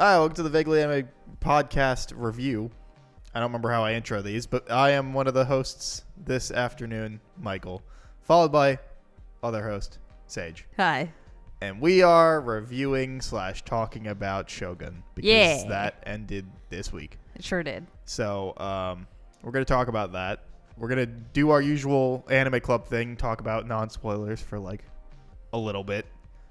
Hi, welcome to the Vaguely Anime podcast review. I don't remember how I intro these, but I am one of the hosts this afternoon, Michael, followed by other host, Sage. Hi. And we are reviewing / talking about Shōgun because that ended this week. It sure did. So we're going to talk about that. We're going to do our usual anime club thing, talk about non-spoilers for like a little bit.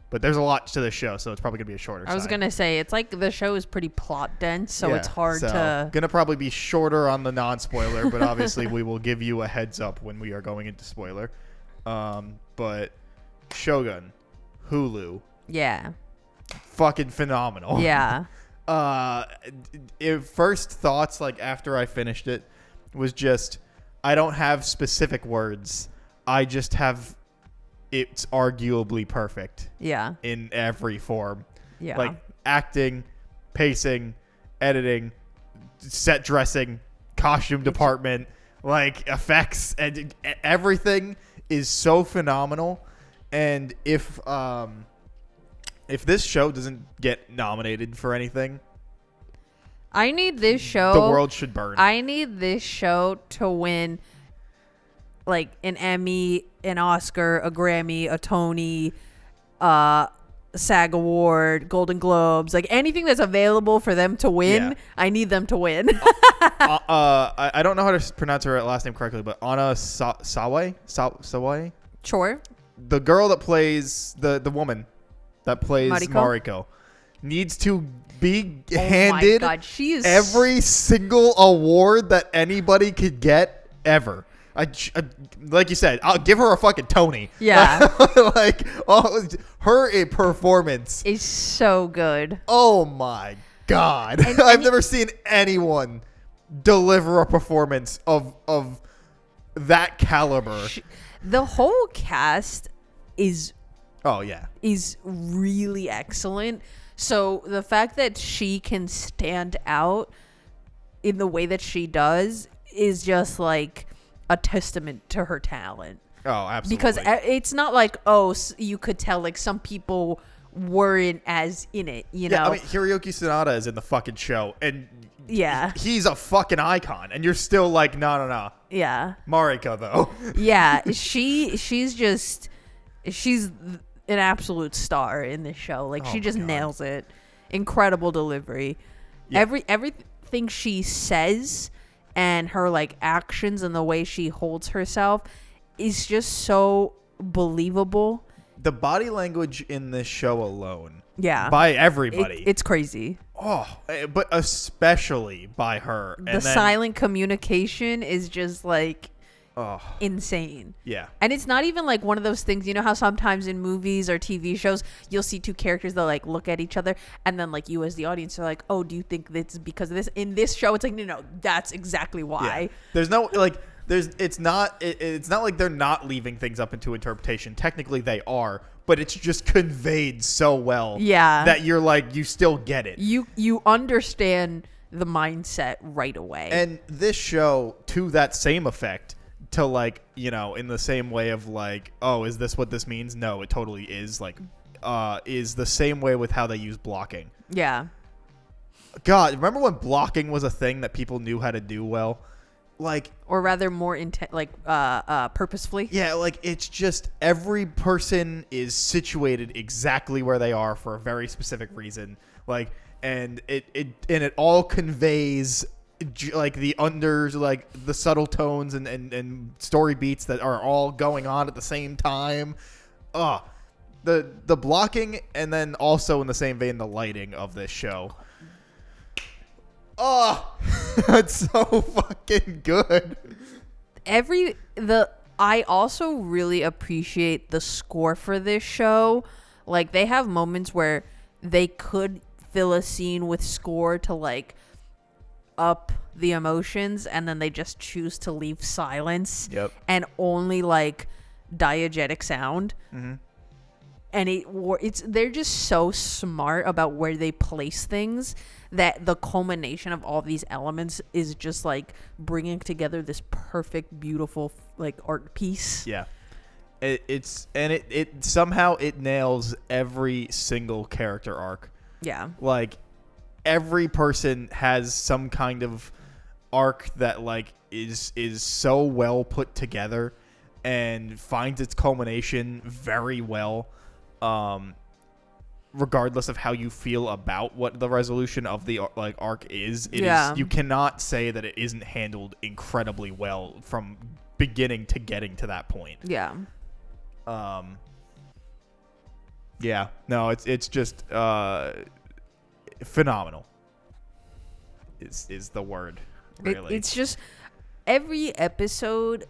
But there's a lot to the show, so it's probably going to be a shorter I was going to say, it's like the show is pretty plot dense, so it's hard to... Going to probably be shorter on the non-spoiler, but obviously we will give you a heads up when we are going into spoiler. But Shōgun, Hulu. Yeah. Fucking phenomenal. Yeah. First thoughts, like after I finished it, was just, I don't have specific words. I just have... It's arguably perfect. Yeah. In every form. Yeah. Like acting, pacing, editing, set dressing, costume department, like effects, and everything is so phenomenal. And if this show doesn't get nominated for anything, I need this show. The world should burn. I need this show to win like an Emmy, an Oscar, a Grammy, a Tony, SAG Award, Golden Globes, like anything that's available for them to win. Yeah. I need them to win. I don't know how to pronounce her last name correctly, but Anna Sawai? Sure. The girl that plays the woman that plays Mariko needs to be handed she is every single award that anybody could get ever. Like you said, I'll give her a fucking Tony. Yeah. Like, her performance is so good. Oh my God. I've never seen anyone deliver a performance of that caliber. The whole cast is really excellent. So the fact that she can stand out in the way that she does is just like a testament to her talent. Oh, absolutely. Because it's not like, you could tell like some people weren't as in it, you know? I mean, Hiroyuki Sanada is in the fucking show, and he's a fucking icon, and you're still like, no. Yeah. Mariko, though. Yeah, she's an absolute star in this show. Like, she just nails it. Incredible delivery. Yeah. Everything she says and her like actions and the way she holds herself is just so believable. The body language in this show alone, by everybody, it's crazy. But especially by her. The silent communication is just like insane. Yeah. And it's not even like one of those things, you know how sometimes in movies or TV shows you'll see two characters that like look at each other and then like you as the audience are like, oh, do you think that's because of this? In this show it's like no, that's exactly why. Yeah. There's no like it's not like they're not leaving things up into interpretation. Technically they are, but it's just conveyed so well that you're like, you still get it. You understand the mindset right away. And this show, to that same effect, to like, you know, in the same way of like, oh, is this what this means? No, it totally is. Like, is the same way with how they use blocking. Yeah. God, remember when blocking was a thing that people knew how to do well? Like, or rather more purposefully. Yeah, like it's just every person is situated exactly where they are for a very specific reason. Like, and it all conveys like the unders, like the subtle tones and story beats that are all going on at the same time. The blocking, and then also in the same vein the lighting of this show. That's so fucking good. I also really appreciate the score for this show. Like, they have moments where they could fill a scene with score to like up the emotions, and then they just choose to leave silence and only like diegetic sound. Mm-hmm. And they're just so smart about where they place things that the culmination of all these elements is just like bringing together this perfect, beautiful like art piece. Yeah. It somehow it nails every single character arc. Yeah. Like, every person has some kind of arc that like is so well put together and finds its culmination very well, regardless of how you feel about what the resolution of the like arc is. It is, you cannot say that it isn't handled incredibly well from beginning to getting to that point. Yeah. Yeah. No, it's just phenomenal. Is the word. Really. It's just every episode,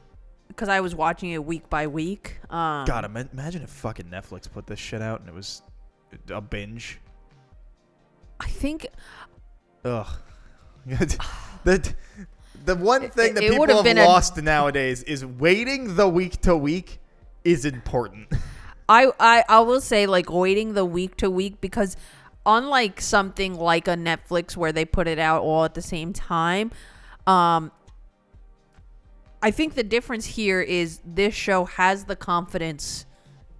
because I was watching it week by week. God, imagine if fucking Netflix put this shit out and it was a binge. I think. Ugh. The one thing that people have lost nowadays is waiting the week to week is important. I will say, like, waiting the week to week, because unlike something like a Netflix where they put it out all at the same time, I think the difference here is this show has the confidence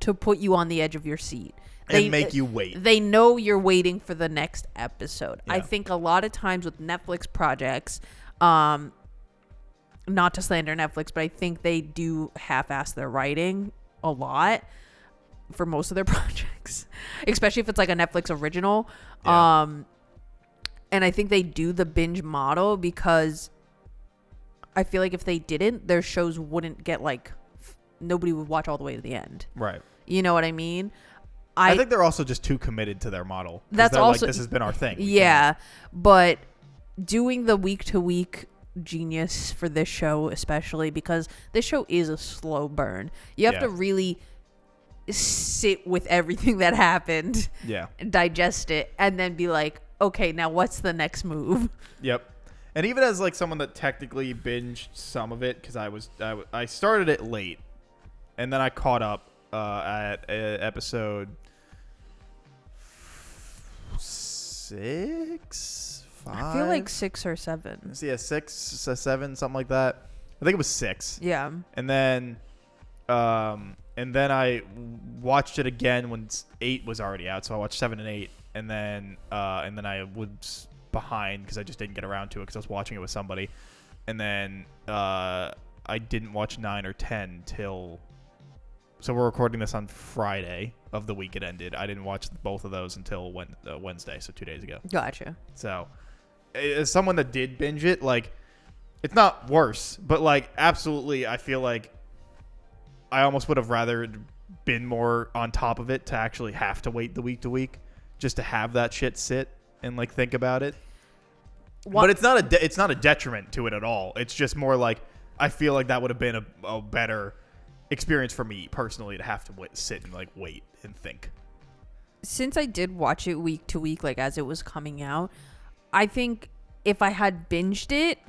to put you on the edge of your seat. And make you wait. They know you're waiting for the next episode. Yeah. I think a lot of times with Netflix projects, not to slander Netflix, but I think they do half-ass their writing a lot for most of their projects, especially if it's like a Netflix original. Yeah. And I think they do the binge model because I feel like if they didn't, their shows wouldn't get like nobody would watch all the way to the end. Right. You know what I mean? I think they're also just too committed to their model. That's also like, this has been our thing. Yeah, but doing the week to week genius for this show, especially because this show is a slow burn. You have to really sit with everything that happened. Yeah. Digest it and then be like, okay, now what's the next move? Yep. And even as like someone that technically binged some of it, because I started it late, and then I caught up at episode 6, 5. I feel like 6 or 7. Yeah, 6, 7, something like that. I think it was 6. Yeah. And then I watched it again when 8 was already out, so I watched 7 and 8, and then I was behind because I just didn't get around to it because I was watching it with somebody, and then I didn't watch 9 or 10 till. So we're recording this on Friday of the week it ended. I didn't watch both of those until Wednesday, so 2 days ago. Gotcha. So, as someone that did binge it, like, it's not worse, but like, absolutely, I feel like I almost would have rather been more on top of it to actually have to wait the week to week just to have that shit sit and like think about it. What? But it's not a detriment to it at all. It's just more like I feel like that would have been a better experience for me personally to have to sit and like wait and think. Since I did watch it week to week, like as it was coming out, I think if I had binged it,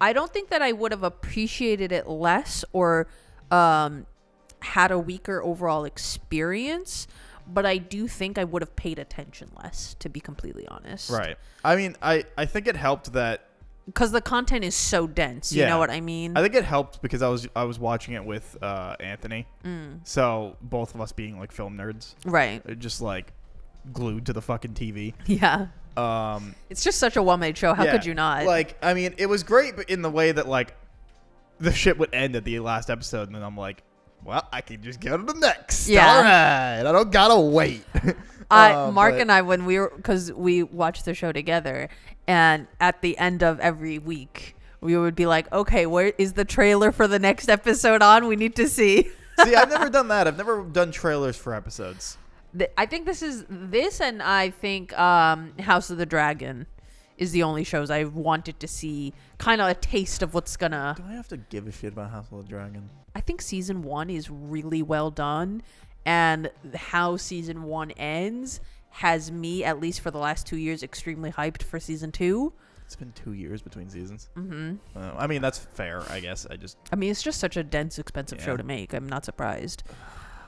I don't think that I would have appreciated it less or had a weaker overall experience, but I do think I would have paid attention less, to be completely honest. Right. I mean, I think it helped that because the content is so dense. You know what I mean? I think it helped because I was watching it with Anthony. So both of us being like film nerds. Right. Just like glued to the fucking TV. Yeah. It's just such a well-made show. How could you not? Like, I mean, it was great but in the way that like the shit would end at the last episode and then I'm like, well, I can just go to the next. Yeah. All right. I don't gotta wait. Mark and I, when because we watched the show together, and at the end of every week, we would be like, okay, where is the trailer for the next episode on? We need to see. See, I've never done that. I've never done trailers for episodes. I think this and I think House of the Dragon is the only shows I wanted to see kind of a taste of what's gonna. Do I have to give a shit about House of the Dragon? I think season 1 is really well done, and how season 1 ends has me, at least for the last 2 years, extremely hyped for season 2. It's been 2 years between seasons. Mm-hmm. I mean, that's fair, I guess. I mean, it's just such a dense, expensive show to make. I'm not surprised.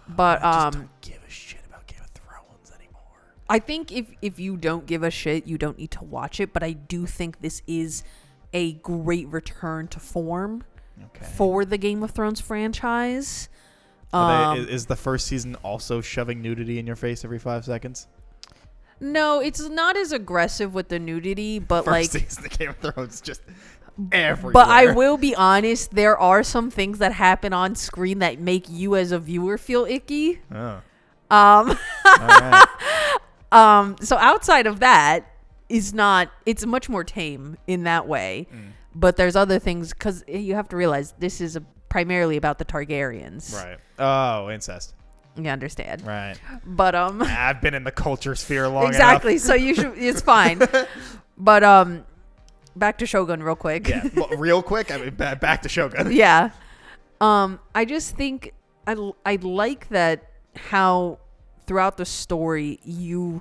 But I just don't give a shit about Game of Thrones anymore. I think if you don't give a shit, you don't need to watch it. But I do think this is a great return to form for the Game of Thrones franchise. Is the first season also shoving nudity in your face every 5 seconds? No, it's not as aggressive with the nudity, but First like, season of Game of Thrones just everywhere. but I will be honest, there are some things that happen on screen that make you as a viewer feel icky. Oh. Um, All right. so outside of that, it's much more tame in that way. But there's other things, because you have to realize this is primarily about the Targaryens. Right. Oh, incest. You understand. Right. But I've been in the culture sphere long exactly. enough. So you should. It's fine. But back to Shōgun real quick. Yeah. Well, real quick. I mean, back to Shōgun. Yeah. I just think I like that how throughout the story you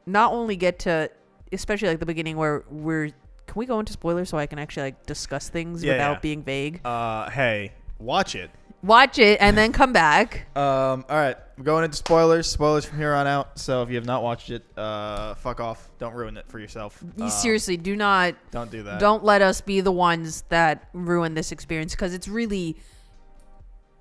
not only get to, especially like the beginning where can we go into spoilers so I can actually like discuss things without being vague? Hey, watch it. Watch it and then come back. All right, we're going into spoilers from here on out. So if you have not watched it, fuck off. Don't ruin it for yourself. Seriously, do not. Don't do that. Don't let us be the ones that ruin this experience, because it's really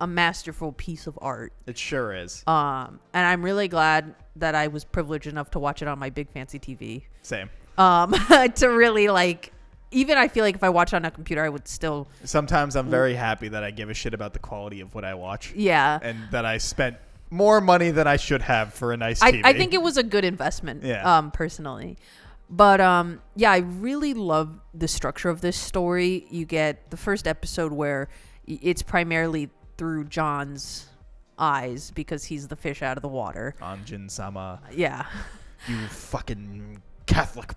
a masterful piece of art. It sure is. And I'm really glad that I was privileged enough to watch it on my big fancy TV. Same. To really like. Even I feel like if I watch on a computer, I would still. Sometimes I'm very happy that I give a shit about the quality of what I watch. Yeah. And that I spent more money than I should have for a nice TV. I think it was a good investment. Yeah. Personally. But yeah, I really love the structure of this story. You get the first episode where it's primarily through John's eyes because he's the fish out of the water. Anjin-sama. Yeah. You fucking Catholic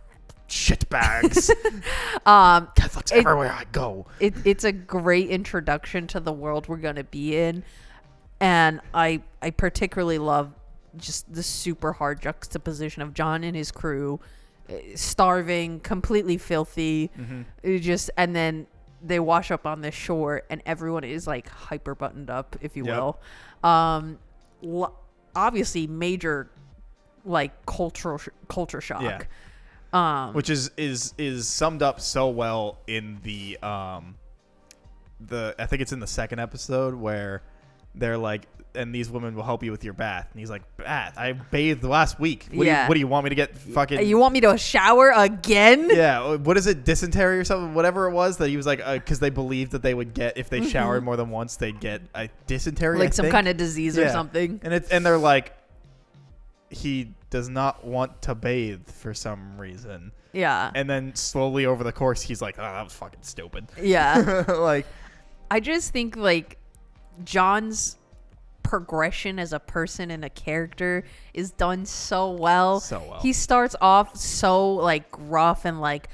shitbags. Catholics it- everywhere I go. It's a great introduction to the world we're gonna be in, and I particularly love just the super hard juxtaposition of John and his crew, starving, completely filthy, It just, and then they wash up on this shore and everyone is like hyper buttoned up, if you will. Obviously major like culture shock. Yeah. Which is summed up so well in the I think it's in the second episode where they're like, and these women will help you with your bath, and he's like, bath? I bathed last week. What do you want me to get fucking? You want me to shower again? Yeah. What is it? Dysentery or something? Whatever it was that he was like, because they believed that they would get, if they showered more than once, they'd get a dysentery, like I some think. kind of disease or something. And they're like, he does not want to bathe for some reason. Yeah. And then slowly over the course, he's like, oh, that was fucking stupid. Yeah. Like, I just think like John's progression as a person and a character is done so well. So well. He starts off so like rough and like,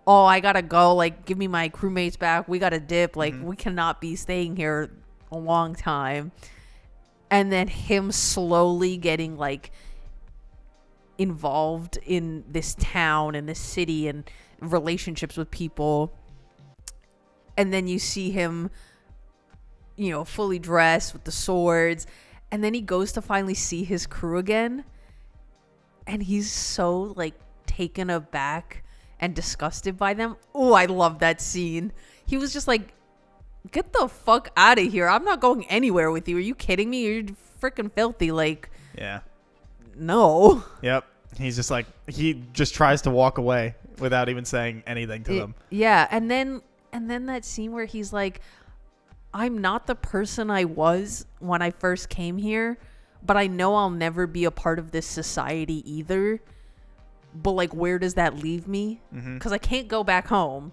oh, I gotta go, like give me my crewmates back, we gotta dip, like we cannot be staying here a long time. And then him slowly getting like involved in this town and this city and relationships with people, and then you see him, you know, fully dressed with the swords, and then he goes to finally see his crew again, and he's so like taken aback and disgusted by them. Oh, I love that scene. He was just like, get the fuck out of here, I'm not going anywhere with you, are you kidding me, you're freaking filthy, like, yeah. no. Yep. He's just like, he just tries to walk away without even saying anything to them. Yeah. And then that scene where he's like, I'm not the person I was when I first came here, but I know I'll never be a part of this society either. But like, where does that leave me? Because I can't go back home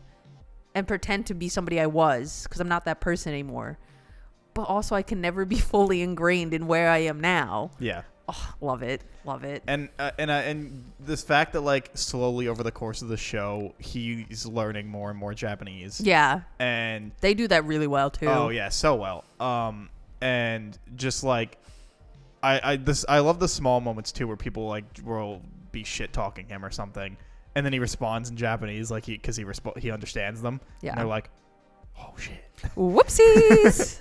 and pretend to be somebody I was, because I'm not that person anymore. But also I can never be fully ingrained in where I am now. Yeah. Oh, love it. And this fact that like slowly over the course of the show, he's learning more and more Japanese. Yeah. And they do that really well too. Oh yeah, so well. And just like, I love the small moments too, where people like will be shit talking him or something, and then he responds in Japanese, like he understands them. Yeah. And they're like, oh shit. Whoopsies.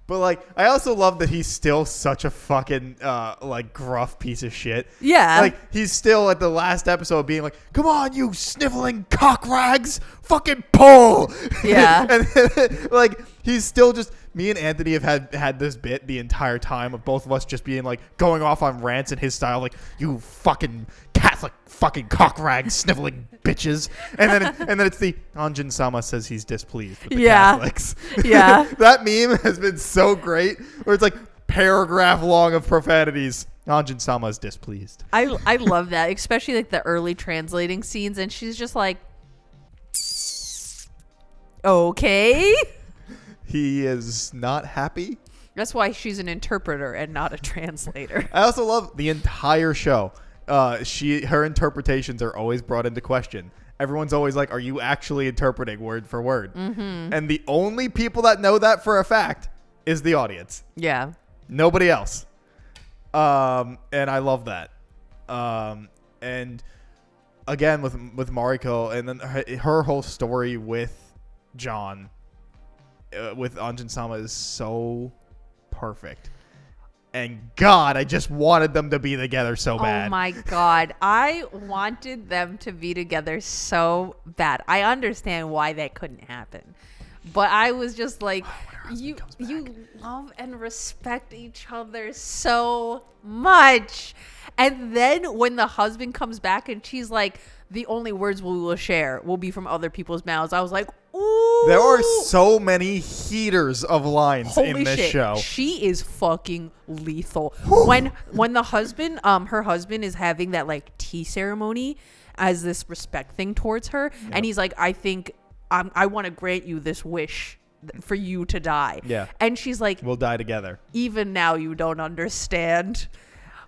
But like, I also love that he's still such a fucking like gruff piece of shit. Yeah. Like, he's still at the last episode being like, "Come on, you sniveling cock rags, fucking pull!" Yeah. And like, he's still just Me and Anthony have had this bit the entire time of both of us just being like going off on rants in his style, like, you fucking Catholic fucking cockrag sniveling bitches, and then it's the Anjin Sama says he's displeased with the Catholics. Yeah. That meme has been so great, where it's like paragraph long of profanities. Anjin Sama is displeased. I love that, especially like the early translating scenes, and she's just like, okay. He is not happy. That's why she's an interpreter and not a translator. I also love the entire show. Her interpretations are always brought into question. Everyone's always like, are you actually interpreting word for word? Mm-hmm. And the only people that know that for a fact is the audience. Yeah. Nobody else. And I love that. And again, with Mariko, and then her whole story with John, with Anjin Sama, is so perfect. And God, I just wanted them to be together so bad. Oh my God. I wanted them to be together so bad. I understand why that couldn't happen. But I was just like, you love and respect each other so much. And then when the husband comes back and she's like, the only words we will share will be from other people's mouths, I was like, ooh. There are so many heaters of lines Holy in this shit. show. She is fucking lethal. when the husband, her husband is having that like tea ceremony as this respect thing towards her, and he's like, I think I want to grant you this wish for you to die. Yeah. And she's like, we'll die together. even now you don't understand.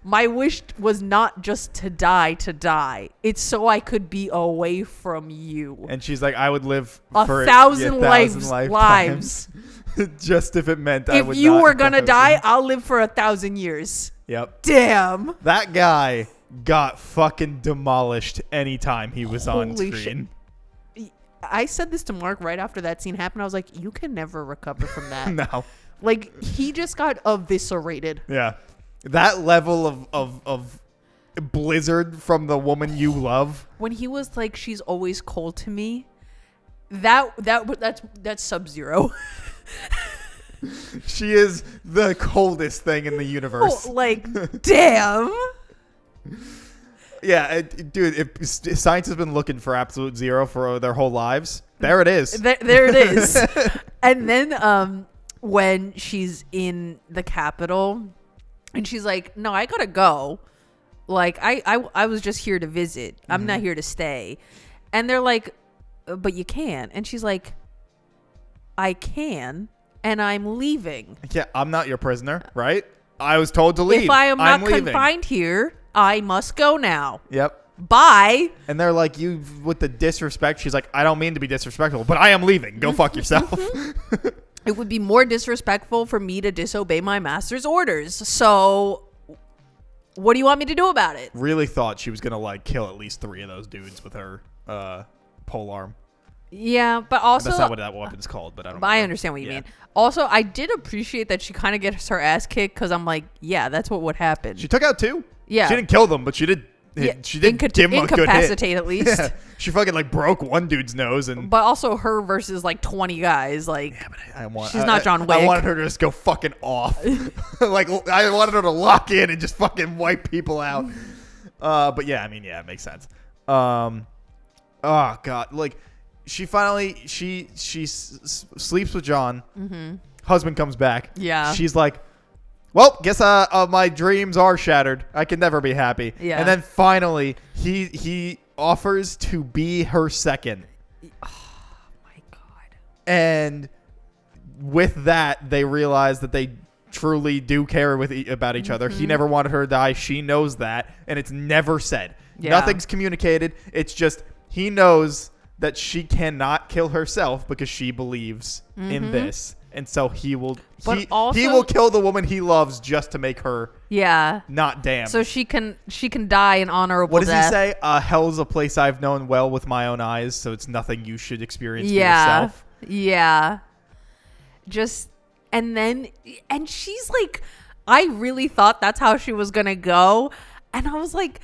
My wish was not just to die. It's so I could be away from you. And she's like, I would live a for thousand lifetimes. lives. Just if it meant I would if you not were gonna die. die, I'll live for 1,000 years. Yep. Damn. That guy got fucking demolished anytime he was on Holy screen. shit. I said this to Mark right after that scene happened. I was like, you can never recover from that. No. Like, he just got eviscerated. Yeah. That level of blizzard from the woman you love. When he was like, she's always cold to me, that's Sub-Zero. She is the coldest thing in the universe. Oh, like, damn. Yeah, dude, if science has been looking for absolute zero for their whole lives, there it is. There it is. And then when she's in the Capitol and she's like, no, I gotta go. Like, I was just here to visit. I'm not here to stay. And they're like, but you can. And she's like, I can, and I'm leaving. Yeah, I'm not your prisoner, right? I was told to leave. If I am not leaving. confined here, I must go now. Yep. Bye. And they're like, you with the disrespect. She's like, I don't mean to be disrespectful, but I am leaving. Go fuck yourself. It would be more disrespectful for me to disobey my master's orders. So what do you want me to do about it? Really thought she was going to like kill at least 3 of those dudes with her pole arm. Yeah, but also That's not what that weapon's called, but I don't know. I understand what you mean. Also, I did appreciate that she kind of gets her ass kicked because I'm like, yeah, that's what would happen. She took out 2. Yeah. She didn't kill them, but she did. Yeah, She did give him a good hit. incapacitate at least. Yeah. She fucking like broke one dude's nose and. But also her versus like 20 guys. Like, Yeah, but she's not John Wick. I wanted her to just go fucking off. Like I wanted her to lock in and just fucking wipe people out. But yeah, I mean, yeah, it makes sense. Oh god, like she finally she sleeps with John. Mm-hmm. Husband comes back. Yeah. She's like, well, guess my dreams are shattered. I can never be happy. Yeah. And then finally, he offers to be her second. oh my god. And with that, they realize that they truly do care about each other. He never wanted her to die. She knows that, and it's never said. Yeah. Nothing's communicated. It's just he knows that she cannot kill herself because she believes in this. And so he will kill the woman he loves just to make her not damned. So she can die an honorable What does death. he say? Hell's a place I've known well with my own eyes, so it's nothing you should experience for yourself. Yeah. Just and she's like, I really thought that's how she was gonna go. And I was like,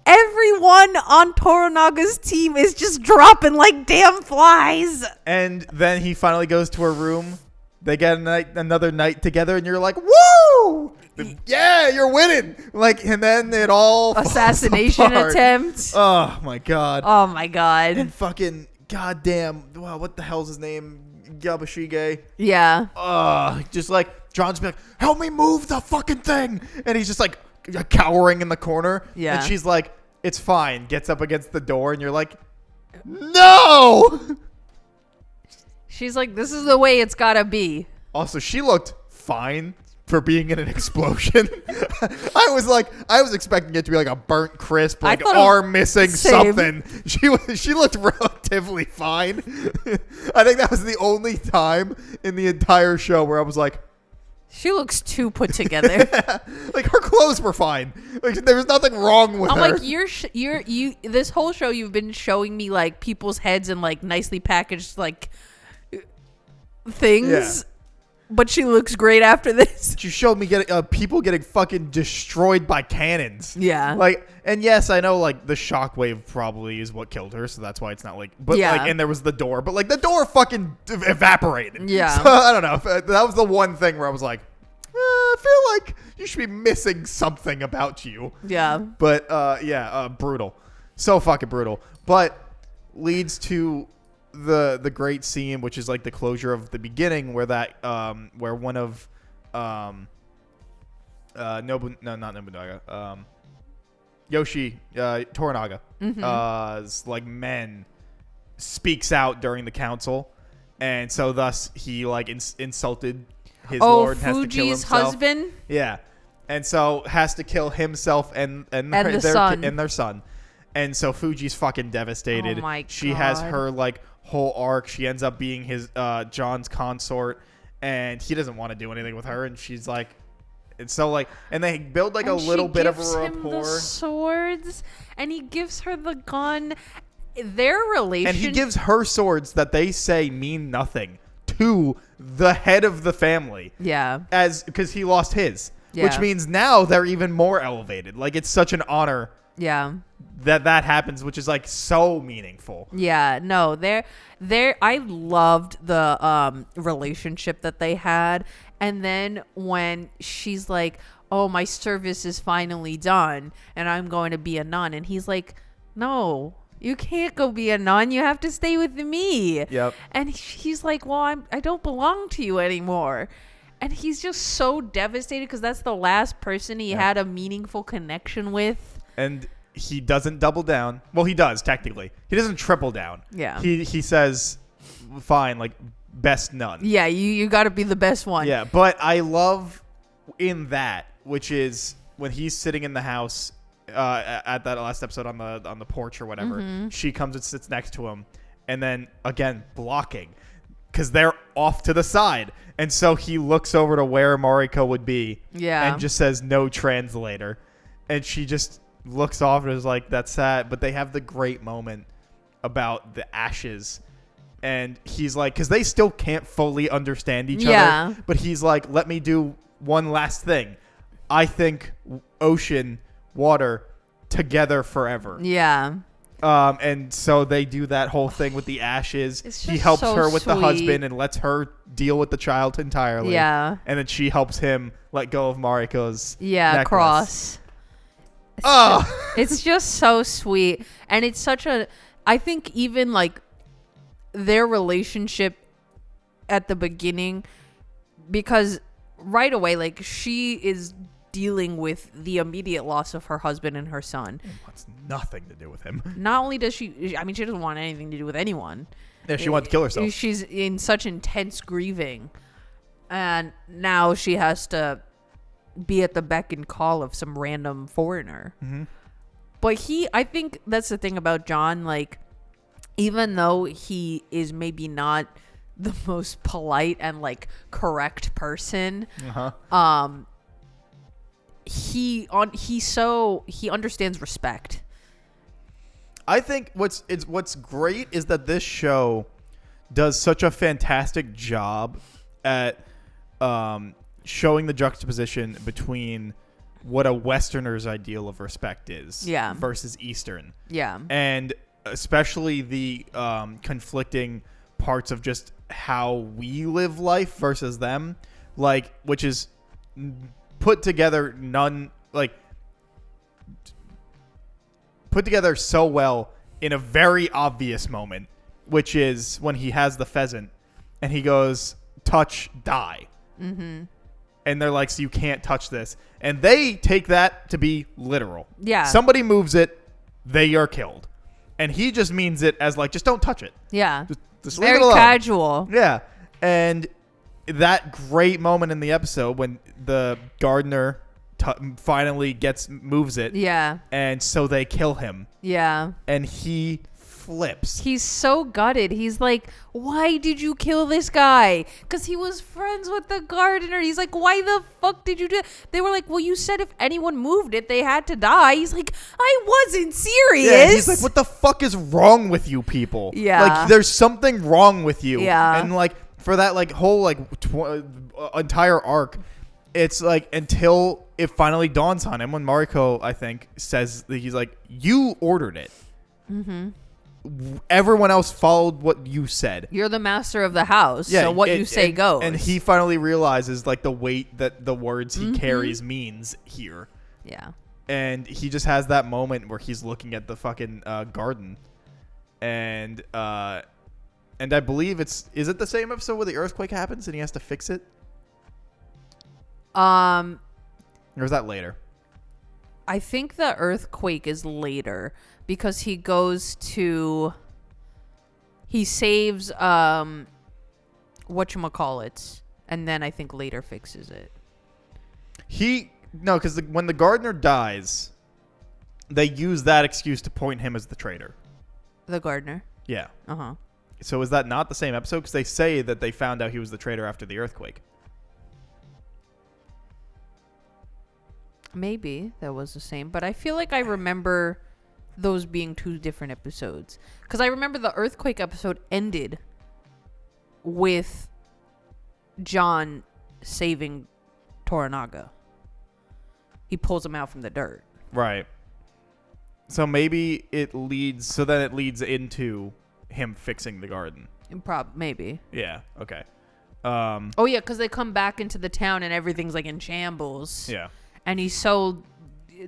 everyone on Toranaga's team is just dropping like damn flies. And then he finally goes to her room, They get another night together, and you're like, woo! Yeah, you're winning. Like, and then it all assassination attempt. Oh my god. Oh my god. And fucking goddamn. Wow, what the hell's his name? Yabashige. Yeah. Just like John's like, help me move the fucking thing, and he's just like cowering in the corner. Yeah. And she's like, it's fine. Gets up against the door, and you're like, no. She's like, this is the way it's gotta be. Also, she looked fine for being in an explosion. I was expecting it to be like a burnt crisp, like arm missing, something. She looked relatively fine. I think that was the only time in the entire show where I was like, she looks too put together. Like her clothes were fine. Like there was nothing wrong with her. I'm like, you. This whole show, you've been showing me like people's heads and like nicely packaged like things. Yeah. But she looks great after this. She showed me people getting fucking destroyed by cannons. Yeah. Like, and yes, I know like the shockwave probably is what killed her, so that's why it's not like. But yeah. like, and there was the door, but like the door fucking evaporated. Yeah. So I don't know. That was the one thing where I was like, I feel like you should be missing something about you. Yeah. But brutal, so fucking brutal. But leads to the great scene, which is like the closure of the beginning, where that where one of not Nobunaga, Yoshi Toranaga, like men speaks out during the council, and so thus he like insulted his lord and has to kill Fuji's himself. husband. Yeah, and so has to kill himself and their son. And their son. And so Fuji's fucking devastated. Oh my God. She has her like whole arc. She ends up being his John's consort, and he doesn't want to do anything with her. And she's like, and so like, and they build like a little bit of a rapport. Him the swords, and he gives her the gun. Their relation, and he gives her swords that they say mean nothing to the head of the family. Yeah, because he lost his, yeah. Which means now they're even more elevated. Like it's such an honor. Yeah. That happens, which is like so meaningful. Yeah, no, I loved the relationship that they had. And then when she's like, oh, my service is finally done and I'm going to be a nun, and he's like, no, you can't go be a nun, you have to stay with me. Yep. And he's like, well, I don't belong to you anymore. And he's just so devastated because that's the last person he had a meaningful connection with. And he doesn't double down. Well, he does, technically. He doesn't triple down. Yeah. He says, fine, like, best nun. Yeah, you got to be the best one. Yeah, but I love in that, which is when he's sitting in the house at that last episode on the porch or whatever, she comes and sits next to him, and then, again, blocking. Because they're off to the side. And so he looks over to where Mariko would be. Yeah. And just says, no translator. And she just looks off and is like, that's sad. But they have the great moment about the ashes. And he's like, because they still can't fully understand each other. But he's like, let me do one last thing. I think ocean, water, together forever. Yeah. And so they do that whole thing with the ashes. He helps her with the husband and lets her deal with the child entirely. Yeah. And then she helps him let go of Mariko's necklace. Cross. It's just so sweet. And it's such I think even like their relationship at the beginning, because right away, like she is dealing with the immediate loss of her husband and her son. It wants nothing to do with him. Not only does she doesn't want anything to do with anyone. Yeah, she wants to kill herself. She's in such intense grieving. And now she has to be at the beck and call of some random foreigner. Mm-hmm. But I think that's the thing about John, like, even though he is maybe not the most polite and like correct person, he understands respect. I think what's great is that this show does such a fantastic job at showing the juxtaposition between what a Westerner's ideal of respect is versus Eastern. Yeah. And especially the conflicting parts of just how we live life versus them, like, which is put together put together so well in a very obvious moment, which is when he has the pheasant and he goes, touch, die. Mm-hmm. And they're like, so you can't touch this. And they take that to be literal. Yeah. Somebody moves it, they are killed. And he just means it as like, just don't touch it. Yeah. Just leave very it alone. casual. Yeah. And that great moment in the episode when the gardener finally moves it. Yeah. And so they kill him. Yeah. And he flips. He's so gutted. He's like, why did you kill this guy? Because he was friends with the gardener. He's like, why the fuck did you do it? They were like, well, you said if anyone moved it, they had to die. He's like, I wasn't serious. Yeah, he's like, what the fuck is wrong with you people? Yeah. Like, there's something wrong with you. Yeah. And like, for that like whole like entire arc, it's like until it finally dawns on him when Mariko, I think, says that he's like, you ordered it. Mm-hmm. Everyone else followed what you said. You're the master of the house, so what you say goes. And he finally realizes like the weight that the words he carries means here. Yeah. And he just has that moment where he's looking at the fucking garden, and I believe is it the same episode where the earthquake happens and he has to fix it? Or is that later? I think the earthquake is later because he saves whatchamacallit, and then I think later fixes it. Because when the gardener dies, they use that excuse to point him as the traitor. The gardener? Yeah. Uh-huh. So is that not the same episode? Because they say that they found out he was the traitor after the earthquake. Maybe that was the same, but I feel like I remember those being two different episodes. Because I remember the earthquake episode ended with John saving Toranaga. He pulls him out from the dirt. Right. So maybe it leads into him fixing the garden. Maybe. Yeah. Okay. Oh yeah, because they come back into the town and everything's like in shambles. Yeah. And he's so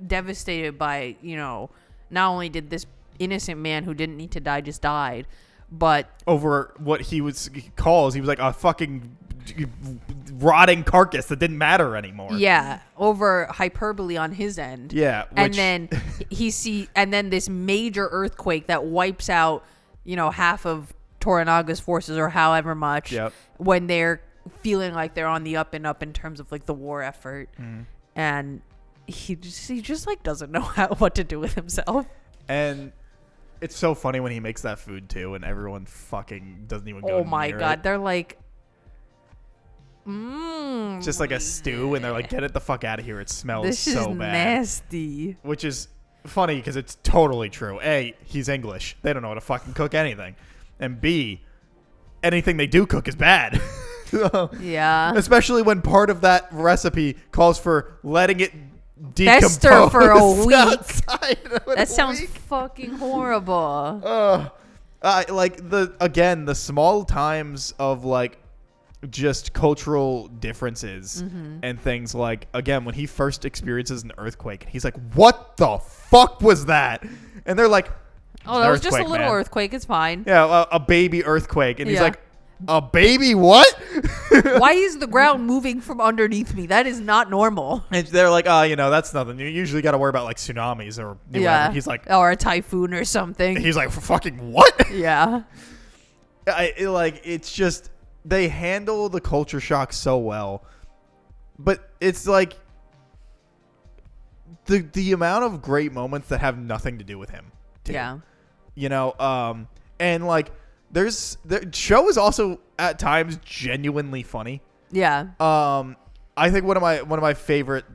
devastated by, not only did this innocent man who didn't need to die just died, but over what he was like a fucking rotting carcass that didn't matter anymore. Yeah, over hyperbole on his end. Yeah, and then and then this major earthquake that wipes out, half of Toranaga's forces or however much. Yep. When they're feeling like they're on the up and up in terms of like the war effort. Mm. And he just like doesn't know what to do with himself. And it's so funny when he makes that food too, and everyone fucking doesn't even go. Oh my near god, it. they're like, It's just like a stew, and they're like, get it the fuck out of here! It smells this so is bad. nasty. Which is funny because it's totally true. A, he's English; they don't know how to fucking cook anything, and B, anything they do cook is bad. Yeah. Especially when part of that recipe calls for letting it decompose fester for a week. That sounds fucking horrible. Like the small times of like just cultural differences and things, like again when he first experiences an earthquake, he's like, what the fuck was that? And they're like, oh, that was just a little earthquake, it's fine. Yeah, a baby earthquake. And he's like, a baby what? Why is the ground moving from underneath me? That is not normal. And they're like, that's nothing. You usually got to worry about like tsunamis or whatever. He's like, or a typhoon or something. He's like, fucking what? Yeah. It's just, they handle the culture shock so well. But it's like the amount of great moments that have nothing to do with him too. Yeah. And like the show is also at times genuinely funny. Yeah. I think one of my favorite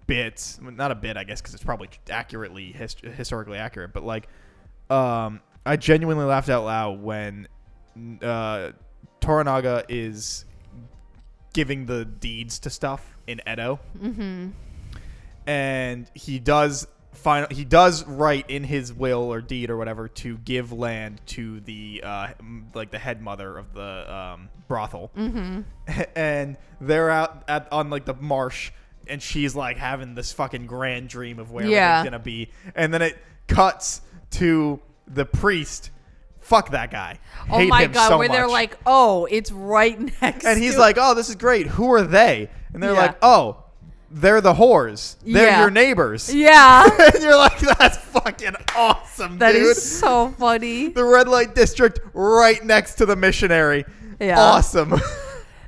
bits, not a bit, I guess, because it's probably accurately historically accurate, but like, I genuinely laughed out loud when Toranaga is giving the deeds to stuff in Edo, and he does he does write in his will or deed or whatever to give land to the like the head mother of the brothel, and they're out on like the marsh, and she's like having this fucking grand dream of where everything's gonna be, and then it cuts to the priest. Fuck that guy. Oh Hate my him god, so where they're much. like, oh, it's right next. And he's to like, oh, this is great. Who are they? And they're Yeah. like, oh, they're the whores. They're Yeah. your neighbors. Yeah. And you're like, that's fucking awesome, That dude. is so funny. The red light district right next to the missionary. Yeah. Awesome.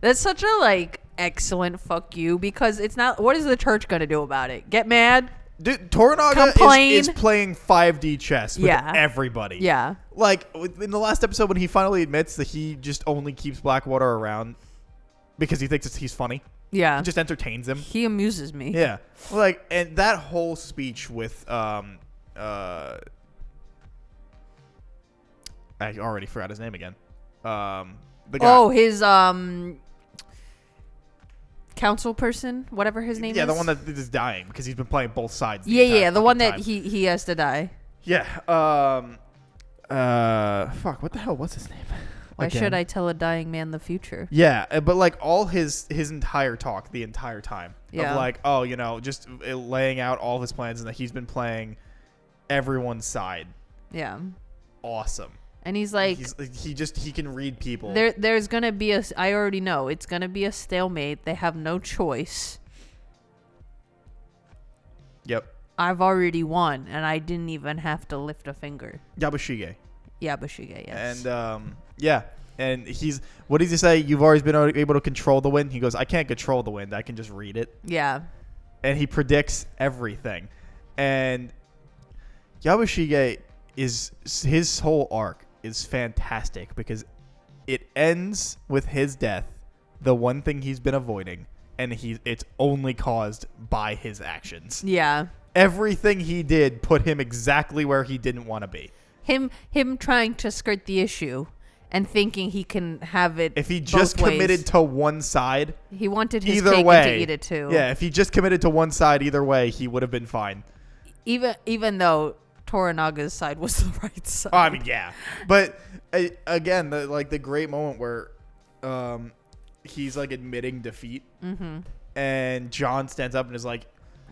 That's such a like excellent fuck you, because it's not. What is the church gonna do about it? Get mad? Dude, Toranaga Complain. is playing 5D chess with Yeah. everybody. Yeah. Like, in the last episode when he finally admits that he just only keeps Blackwater around because he thinks he's funny. Yeah. It just entertains him. He amuses me. Yeah. Like, and that whole speech with, I already forgot his name again. The guy. Oh, his council person, whatever his name is. Yeah, the one that is dying because he's been playing both sides. Yeah, the one that time. he has to die. Yeah. Fuck. What the hell? What's his name? Why Again. should I tell a dying man the future? Yeah, but like all his entire talk, the entire time Yeah. of like, oh, you know, just laying out all his plans and that he's been playing everyone's side. Yeah. Awesome. And he's like, he can read people. there's gonna be I already know it's gonna be a stalemate. They have no choice. Yep. I've already won, and I didn't even have to lift a finger. Yabushige. Yabashige, yes. And yeah, and what does he say? You've always been able to control the wind. He goes, I can't control the wind. I can just read it. Yeah. And he predicts everything. And Yabushige his whole arc is fantastic because it ends with his death, the one thing he's been avoiding, and it's only caused by his actions. Yeah. Everything he did put him exactly where he didn't want to be. Him trying to skirt the issue and thinking he can have it. If he just both ways. committed to one side, He wanted his either cake way, and to eat it too. Yeah, if he just committed to one side, either way, he would have been fine. Even though Toranaga's side was the right side. Oh, I mean, yeah, but again, the great moment where he's like admitting defeat, and John stands up and is like,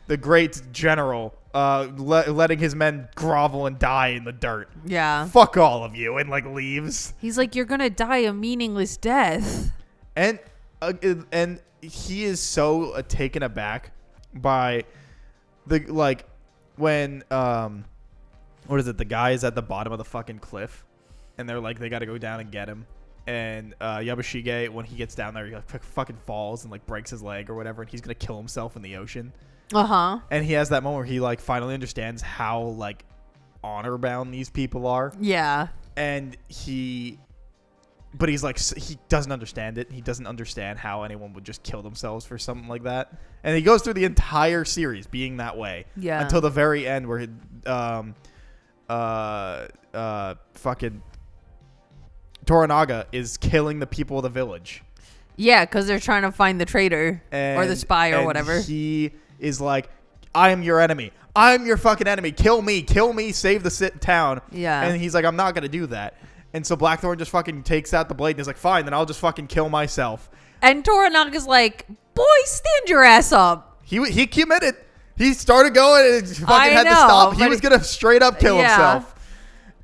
the great general, letting his men grovel and die in the dirt. Yeah. Fuck all of you, and like leaves. He's like, you're gonna die a meaningless death. And he is so taken aback by when what is it? The guy is at the bottom of the fucking cliff, and they're like, they got to go down and get him. And Yabushige, when he gets down there, he like fucking falls and like breaks his leg or whatever, and he's gonna kill himself in the ocean. And he has that moment where he like finally understands how like honor bound these people are. Yeah. And but he's like, he doesn't understand it. He doesn't understand how anyone would just kill themselves for something like that. And he goes through the entire series being that way. Yeah. Until the very end where fucking Toranaga is killing the people of the village. Yeah, because they're trying to find the traitor or the spy or whatever. He is like, I am your enemy. I'm your fucking enemy. Kill me, save the town. Yeah. And he's like, I'm not going to do that. And so Blackthorn just fucking takes out the blade and is like, fine, then I'll just fucking kill myself. And Toranaga's like, boy, stand your ass up. He committed. He started going and fucking I had to know, stop. He but was going to straight up kill himself.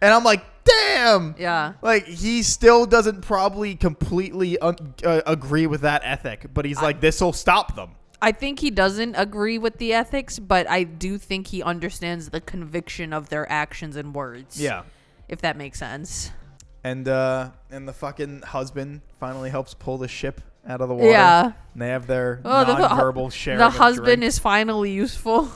And I'm like, damn. Yeah. Like, he still doesn't probably completely agree with that ethic, but he's like, this will stop them. I think he doesn't agree with the ethics, but I do think he understands the conviction of their actions and words. Yeah. If that makes sense. And the fucking husband finally helps pull the ship out of the water. Yeah. And they have their Oh, non-verbal sharing The of husband drink. is finally useful.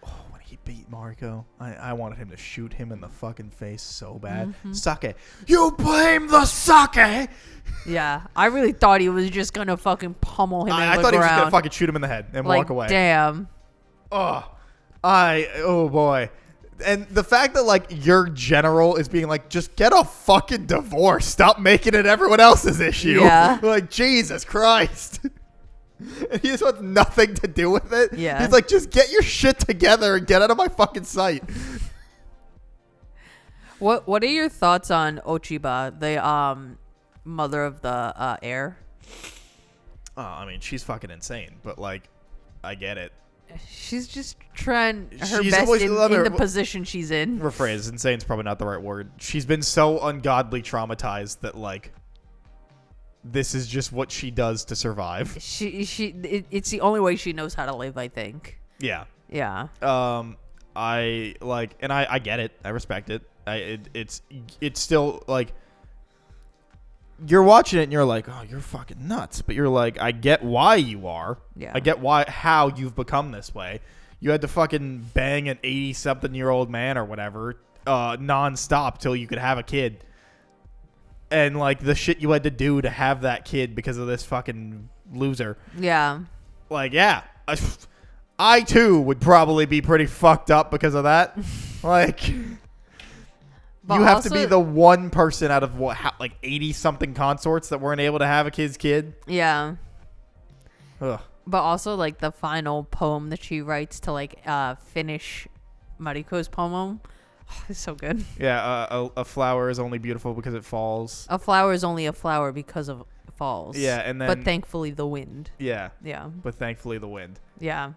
Oh, when he beat Marco, I wanted him to shoot him in the fucking face so bad. Sake. You blame the sake! Yeah. I really thought he was just going to fucking pummel him I in the thought he was ground. just going to fucking shoot him in the head and like, walk away. Damn. Oh boy. And the fact that like your general is being like, just get a fucking divorce. Stop making it everyone else's issue. Yeah. Like, Jesus Christ. And he just wants nothing to do with it. Yeah. He's like, just get your shit together and get out of my fucking sight. What are your thoughts on Ochiba, the mother of the heir? Oh, I mean, she's fucking insane, but like, I get it. She's just trying her She's best always- in let me- the position she's in. Rephrase, insane is probably not the right word. She's been so ungodly traumatized that like, this is just what she does to survive. It's the only way she knows how to live, I think. Yeah. Yeah. I like, and I get it. I respect it. It's still like, you're watching it and you're like, oh, you're fucking nuts. But you're like, I get why you are. Yeah. I get how you've become this way. You had to fucking bang an 80-something-year-old man or whatever, nonstop till you could have a kid. And like the shit you had to do to have that kid because of this fucking loser. Yeah. Like, yeah, I too would probably be pretty fucked up because of that. Like, But you have to be also- the one person out of like 80-something consorts that weren't able to have a kid. Yeah. Ugh. But also, like, the final poem that she writes to, like, finish Mariko's poem is so good. Yeah, a flower is only beautiful because it falls. A flower is only a flower because of falls. Yeah, and then But thankfully, the wind. yeah, Yeah. but thankfully the wind. Yeah.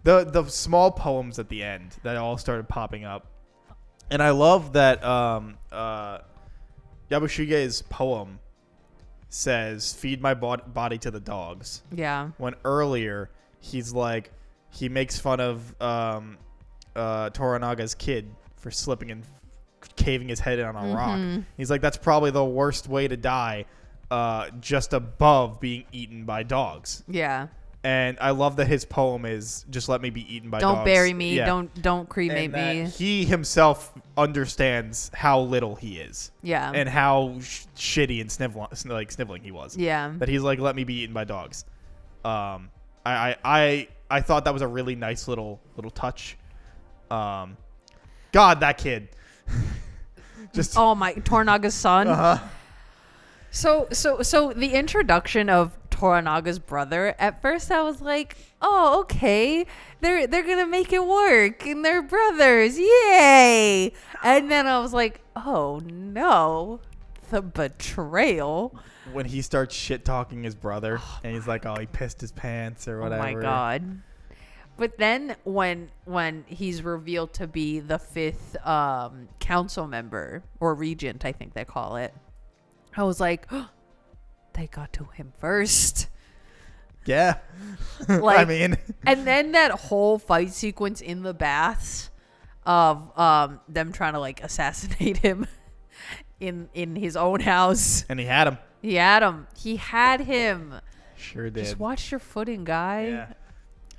The small poems at the end that all started popping up, and I love that Yabushige's poem says, "Feed my body to the dogs." Yeah. When earlier he's like, he makes fun of Toranaga's kid for slipping and caving his head in on a rock. He's like, that's probably the worst way to die, just above being eaten by dogs. Yeah. And I love that his poem is just let me be eaten by Don't dogs. bury me. Yeah. Don't cremate And that me. he himself understands how little he is Yeah. and how shitty and sniveling he was. Yeah. That he's like, let me be eaten by dogs. I thought that was a really nice little touch. God, that kid. Just Oh my, Toranaga's son. uh-huh. So the introduction of Toranaga's brother, at first I was like, oh, okay, they're gonna make it work and they're brothers, yay. And then I was like, oh no, the betrayal. When he starts shit talking his brother and he's like, oh, he pissed his pants or whatever. Oh my god. But then when he's revealed to be the fifth council member, or regent, I think they call it, I was like, oh, they got to him first. Yeah. Like, I mean, and then that whole fight sequence in the baths of them trying to like assassinate him in his own house. and he had him. He had him. Sure did. Just watch your footing, guy. Yeah.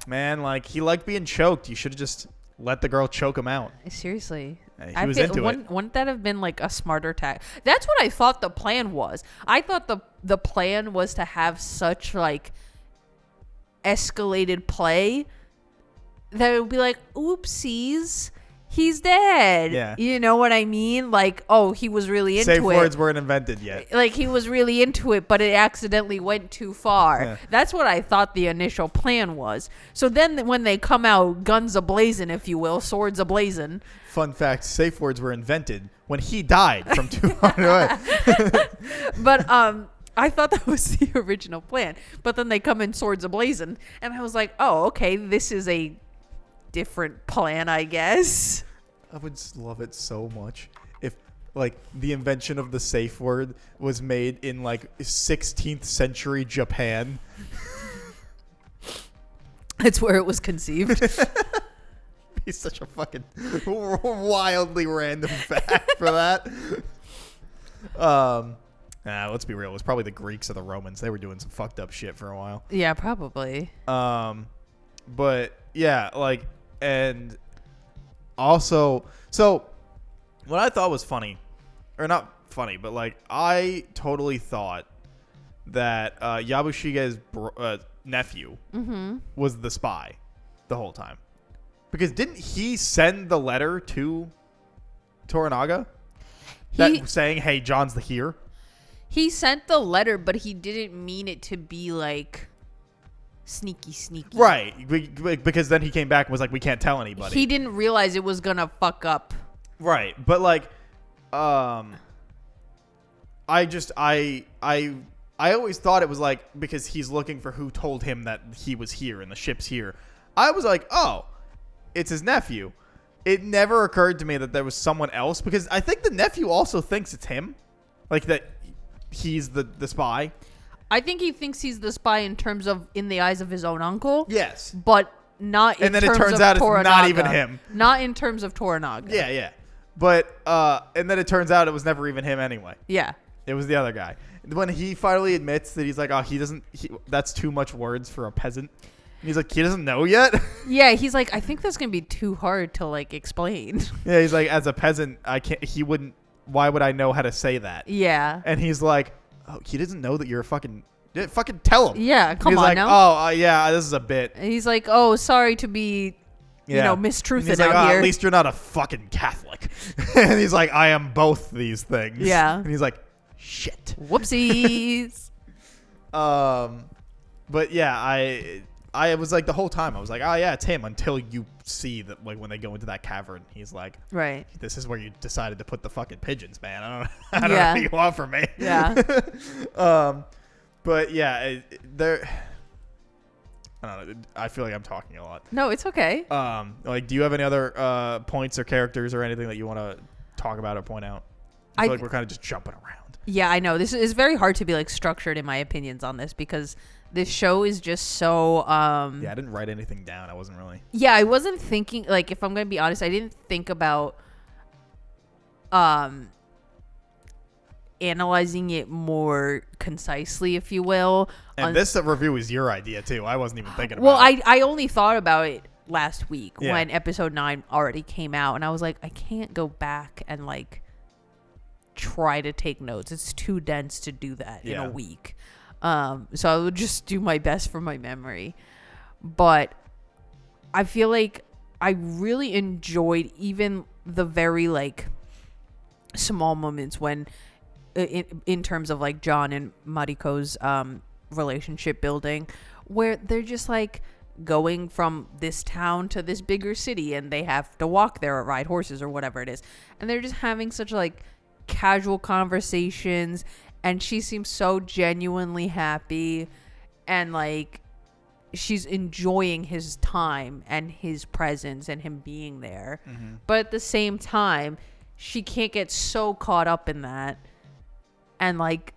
Man, like, he liked being choked. You should have just let the girl choke him out. Seriously. He was into it. Wouldn't that have been like a smarter tack? That's what I thought the plan was. I thought the plan was to have such like escalated play that it would be like, oopsies, he's dead. Yeah. You know what I mean? Like, oh, he was really into Safe it. words weren't invented yet. Like, he was really into it, but it accidentally went too far. Yeah. That's what I thought the initial plan was. So then when they come out guns a-blazing, if you will, swords a-blazing. Fun fact, safe words were invented when he died from 200 away. But I thought that was the original plan. But then they come in swords a-blazing, and I was like, oh, okay, this is a different plan, I guess. I would just love it so much if, like, the invention of the safe word was made in, like, 16th century Japan. That's where it was conceived. He's such a fucking wildly random fact for that. Let's be real. It was probably the Greeks or the Romans. They were doing some fucked up shit for a while. Yeah, probably. But yeah, like, and also, so what I thought was funny, or not funny, but like, I totally thought that Yabushige's nephew was the spy the whole time. Because didn't he send the letter to Toranaga saying, hey, John's here? He sent the letter, but he didn't mean it to be like sneaky. Right. Because then he came back and was like, we can't tell anybody. He didn't realize it was gonna fuck up. Right. But like, I always thought it was like, because he's looking for who told him that he was here and the ship's here. I was like, oh, it's his nephew. It never occurred to me that there was someone else, because I think the nephew also thinks it's him. Like that he's the spy. I think he thinks he's the spy in the eyes of his own uncle. Yes. But not in terms of Toranaga. And then it turns out it's not even him. Not in terms of Toranaga. Yeah. But, and then it turns out it was never even him anyway. Yeah. It was the other guy. When he finally admits that he's like, oh, that's too much words for a peasant. And he's like, he doesn't know yet? Yeah, he's like, I think that's going to be too hard to, like, explain. Yeah, he's like, as a peasant, why would I know how to say that? Yeah. And he's like, oh, he doesn't know that you're a fucking tell him. Yeah, come on like, now. Oh, yeah, this is a bit. And he's like, oh, sorry to be, mistruthing out like, here. At least you're not a fucking Catholic. And he's like, I am both these things. Yeah. And he's like, shit. Whoopsies. But yeah, I was like, the whole time I was like, oh yeah, it's him, until you see that, like, when they go into that cavern, he's like, right, this is where you decided to put the fucking pigeons, man. I don't know what you want from me. Yeah. But yeah, I don't know. I feel like I'm talking a lot. No, it's okay. Like, do you have any other points or characters or anything that you want to talk about or point out? I feel like we're kind of just jumping around. Yeah, I know. This is very hard to be, like, structured in my opinions on this, because this show is just so yeah, I didn't write anything down. I wasn't really. Yeah, I wasn't thinking, like, if I'm going to be honest, I didn't think about analyzing it more concisely, if you will. And this review is your idea too. I wasn't even thinking about it. Well, I only thought about it last week when episode 9 already came out, and I was like, I can't go back and, like, try to take notes. It's too dense to do that in a week. So I would just do my best for my memory. But I feel like I really enjoyed even the very, like, small moments when in terms of, like, John and Mariko's relationship building, where they're just, like, going from this town to this bigger city, and they have to walk there or ride horses or whatever it is, and they're just having such, like, casual conversations, and she seems so genuinely happy, and, like, she's enjoying his time and his presence and him being there. Mm-hmm. But at the same time, she can't get so caught up in that and, like,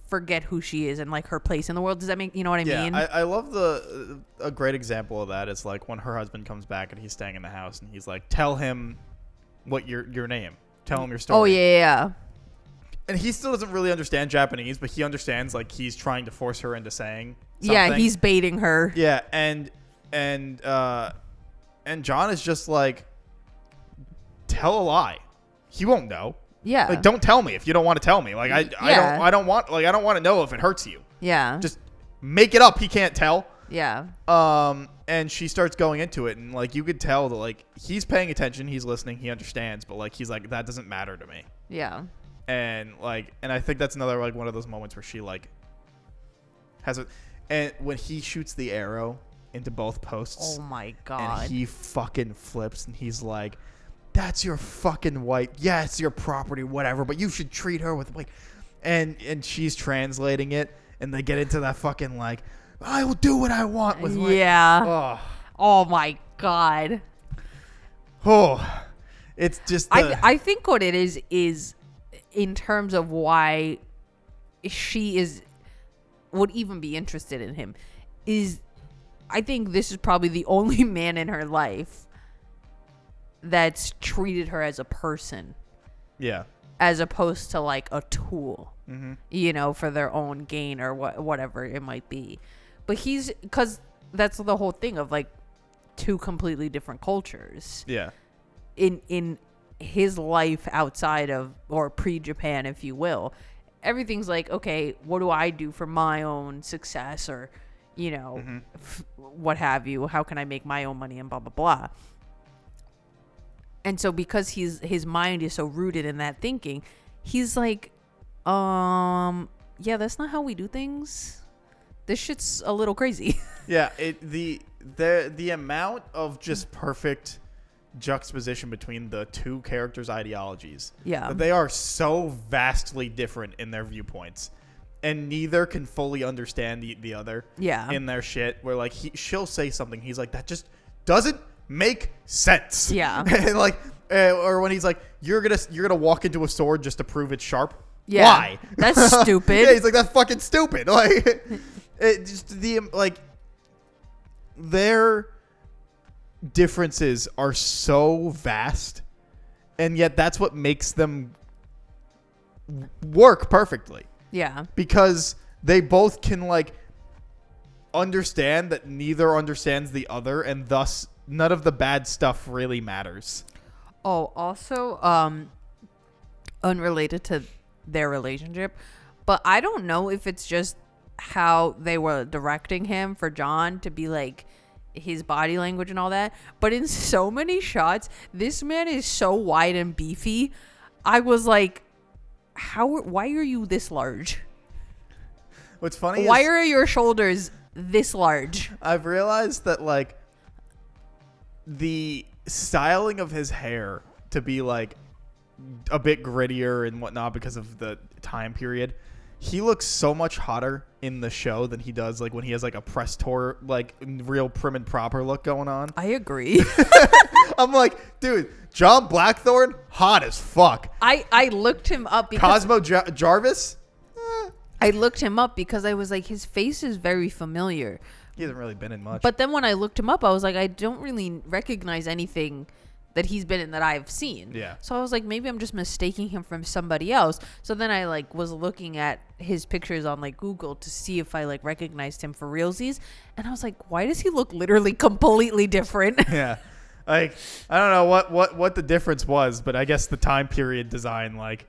forget who she is and, like, her place in the world. Does that make, you know what I mean? Yeah, I love a great example of that is, like, when her husband comes back and he's staying in the house, and he's like, tell him what your name. Tell him your story. Oh, yeah. And he still doesn't really understand Japanese, but he understands, like, he's trying to force her into saying something. Yeah, he's baiting her. Yeah, and John is just like, tell a lie. He won't know. Yeah. Like, don't tell me if you don't want to tell me. Like, I don't want to know if it hurts you. Yeah. Just make it up. He can't tell. Yeah. And she starts going into it, and, like, you could tell that, like, he's paying attention, he's listening, he understands, but, like, he's like, that doesn't matter to me. Yeah. And, like, and I think that's another, like, one of those moments where she, like, has it. And when he shoots the arrow into both posts. Oh my God. And he fucking flips, and he's like, that's your fucking wife. Yeah, it's your property, whatever, but you should treat her with, like, and she's translating it, and they get into that fucking, like, I will do what I want with, like, yeah. Oh my God. Oh, it's just I think what it is in terms of why she would even be interested in him is, I think this is probably the only man in her life that's treated her as a person. Yeah. As opposed to, like, a tool, mm-hmm. you know, for their own gain or whatever it might be. But because that's the whole thing of, like, two completely different cultures. Yeah. In his life outside of, or pre-Japan, if you will, everything's like, okay, what do I do for my own success, or, you know, mm-hmm. What have you? How can I make my own money, and blah, blah, blah. And so because his mind is so rooted in that thinking, he's like, yeah, that's not how we do things. This shit's a little crazy. Yeah, the amount of just perfect juxtaposition between the two characters' ideologies. Yeah. That they are so vastly different in their viewpoints. And neither can fully understand the other Yeah. in their shit. Where like she'll say something, he's like, that just doesn't make sense. Yeah. And like, or when he's like, you're gonna walk into a sword just to prove it's sharp. Yeah. Why? That's stupid. Yeah, he's like, that's fucking stupid. Like, it just their differences are so vast, and yet that's what makes them work perfectly. Yeah. Because they both can like understand that neither understands the other, and thus none of the bad stuff really matters. Oh, also, unrelated to their relationship, but I don't know if it's just how they were directing him for John to be like his body language and all that, but in so many shots, this man is so wide and beefy. I was like, why are you this large? What's funny Why is are your shoulders this large? I've realized that like the styling of his hair to be like a bit grittier and whatnot because of the time period, he looks so much hotter in the show than he does like when he has like a press tour, like real prim and proper look going on. I agree. I'm like, dude, John Blackthorne, hot as fuck. I looked him up because Cosmo Jarvis, I looked him up because I was like, his face is very familiar. he hasn't really been in much. But then when I looked him up, I was like, I don't really recognize anything that he's been in that I've seen. Yeah. So I was like, maybe I'm just mistaking him from somebody else. So then I like was looking at his pictures on like Google to see if I like recognized him for realsies. And I was like, why does he look literally completely different? Yeah. Like, I don't know what the difference was, but I guess the time period design, like,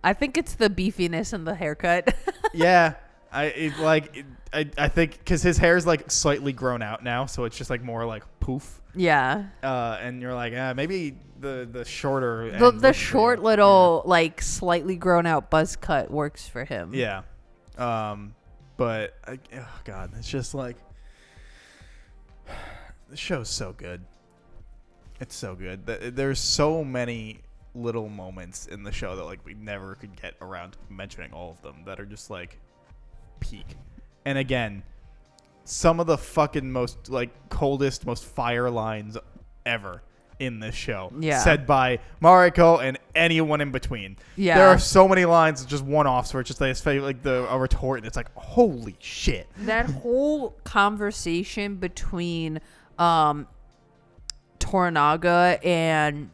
I think it's the beefiness and the haircut. yeah, I think because his hair's like slightly grown out now, so it's just like more like poof. Yeah. And you're like, maybe the shorter The short little like slightly grown out buzz cut works for him. Yeah. But oh god, it's just like the show's so good. It's so good. There's so many little moments in the show that like we never could get around to mentioning all of them that are just like peak. And again, some of the fucking most like coldest, most fire lines ever in this show. Yeah. Said by Mariko and anyone in between. Yeah. There are so many lines, just one-offs where it's just like a retort, and it's like, holy shit. That whole conversation between Toranaga and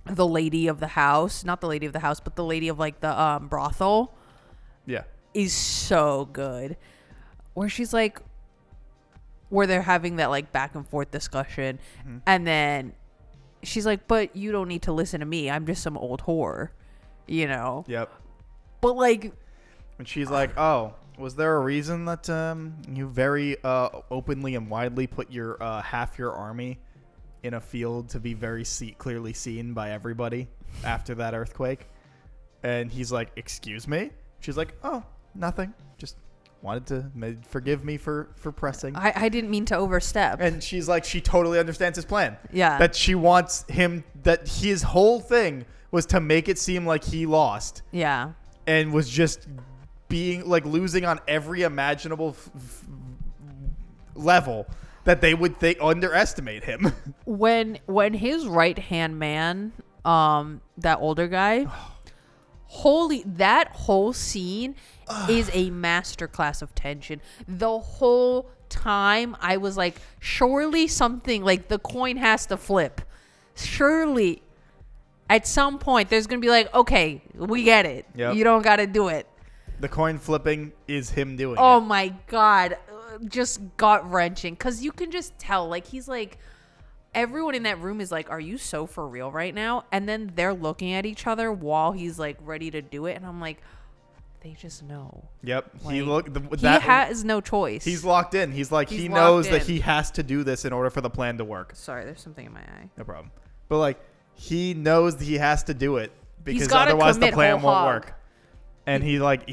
the lady of the house, not the lady of the house, but the lady of like the brothel, Yeah. is so good. Where she's like, where they're having that like back and forth discussion, and then she's like, but you don't need to listen to me, I'm just some old whore, you know. Yep. But like, And she's like, oh, was there a reason that you very openly and widely put your half your army in a field to be very clearly seen by everybody after that earthquake? And he's like, excuse me? She's like, oh, nothing. Just wanted to forgive me for pressing. I didn't mean to overstep. And she's like, she totally understands his plan. Yeah. That she wants him, that his whole thing was to make it seem like he lost. Yeah. And was just being like losing on every imaginable level that they would underestimate him. When his right hand man, that older guy, that whole scene is a masterclass of tension. The whole time I was like, surely something like the coin has to flip. Surely at some point there's gonna be like, okay, we get it. Yep. You don't gotta do it. The coin flipping is him doing Oh it. my god, just gut wrenching, because you can just tell, like, he's like, everyone in that room is like, are you so for real right now? And then they're looking at each other while he's like ready to do it, and I'm like, they just know. Yep. Like, he has no choice. He's locked in. He's like, he He's knows locked that in. he has to do this in order for the plan to work. Sorry, there's something in my eye. No problem. But like, he knows that he has to do it because gotta otherwise the commit plan whole won't hog. work. And he's like,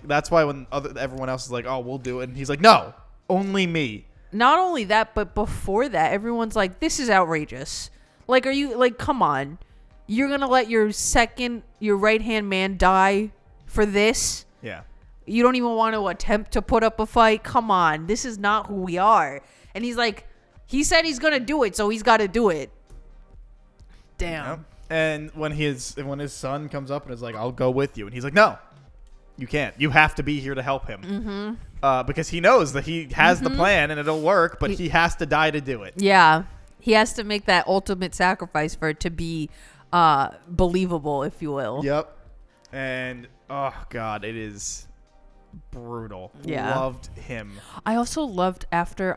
that's why when everyone else is like, oh, we'll do it. And he's like, no, Only me. Not only that, but before that, everyone's like, this is outrageous. Like, are you, like, come on. You're going to let your right-hand man die for this? Yeah. You don't even want to attempt to put up a fight? Come on. This is not who we are. And he's like, he said he's going to do it, so he's got to do it. Damn. Yep. And when his son comes up and is like, I'll go with you. And he's like, no, you can't. You have to be here to help him. Mm-hmm. Because he knows that he has the plan and it'll work, but he has to die to do it. Yeah. He has to make that ultimate sacrifice for it to be believable, if you will. Yep. And, oh, God, it is brutal. Yeah. Loved him. I also loved after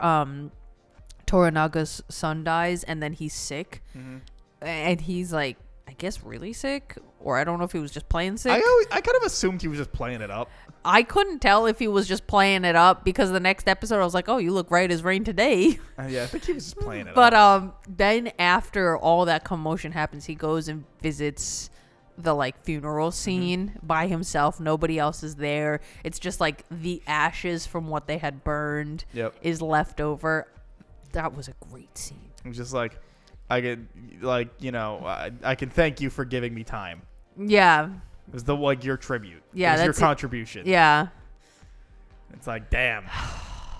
Toranaga's son dies and then he's sick. Mm-hmm. And he's like, I guess really sick, or I don't know if he was just playing sick. I kind of assumed he was just playing it up. I couldn't tell if he was just playing it up because the next episode I was like, oh, you look right as rain today. Yeah, I think he was just playing it up. But then after all that commotion happens, he goes and visits the like funeral scene by himself. Nobody else is there. It's just like the ashes from what they had burned is left over. That was a great scene. It was just like, I can, like, you know, I can thank you for giving me time. Yeah. It was your tribute. Yeah, it was your contribution. Yeah. It's like, damn.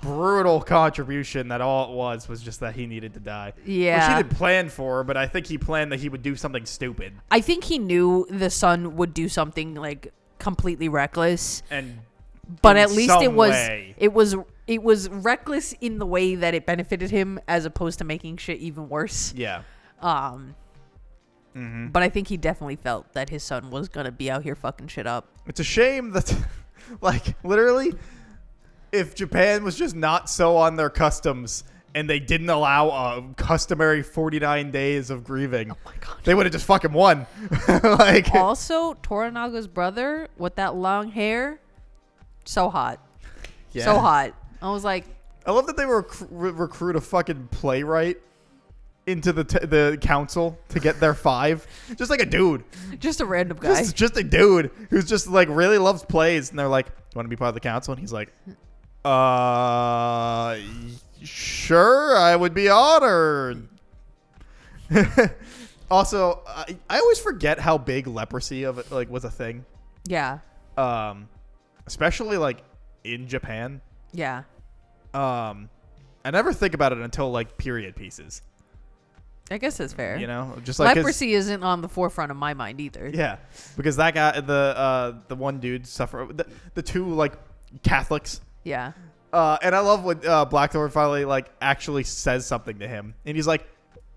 Brutal contribution that all it was just that he needed to die. Yeah. Which he didn't plan for, but I think he planned that he would do something stupid. I think he knew the son would do something like completely reckless. But at least it was reckless in the way that it benefited him as opposed to making shit even worse. Yeah. But I think he definitely felt that his son was going to be out here fucking shit up. It's a shame that, like, literally, if Japan was just not so on their customs and they didn't allow a customary 49 days of grieving, oh my God, they would have just fucking won. Like, also, Toranaga's brother with that long hair, so hot. Yeah. So hot. I was like, I love that they were recruit a fucking playwright into the council to get their 5. Just like a dude. Just a random guy. Just a dude who's just like really loves plays. And they're like, you want to be part of the council? And he's like, sure, I would be honored. Also, I always forget how big leprosy was a thing. Yeah. Especially like in Japan. Yeah. I never think about it until like period pieces. I guess that's fair. You know, just like leprosy isn't on the forefront of my mind either. Yeah, because that guy, the one dude suffered. The two like Catholics. Yeah. And I love when Blackthorn finally like actually says something to him, and he's like,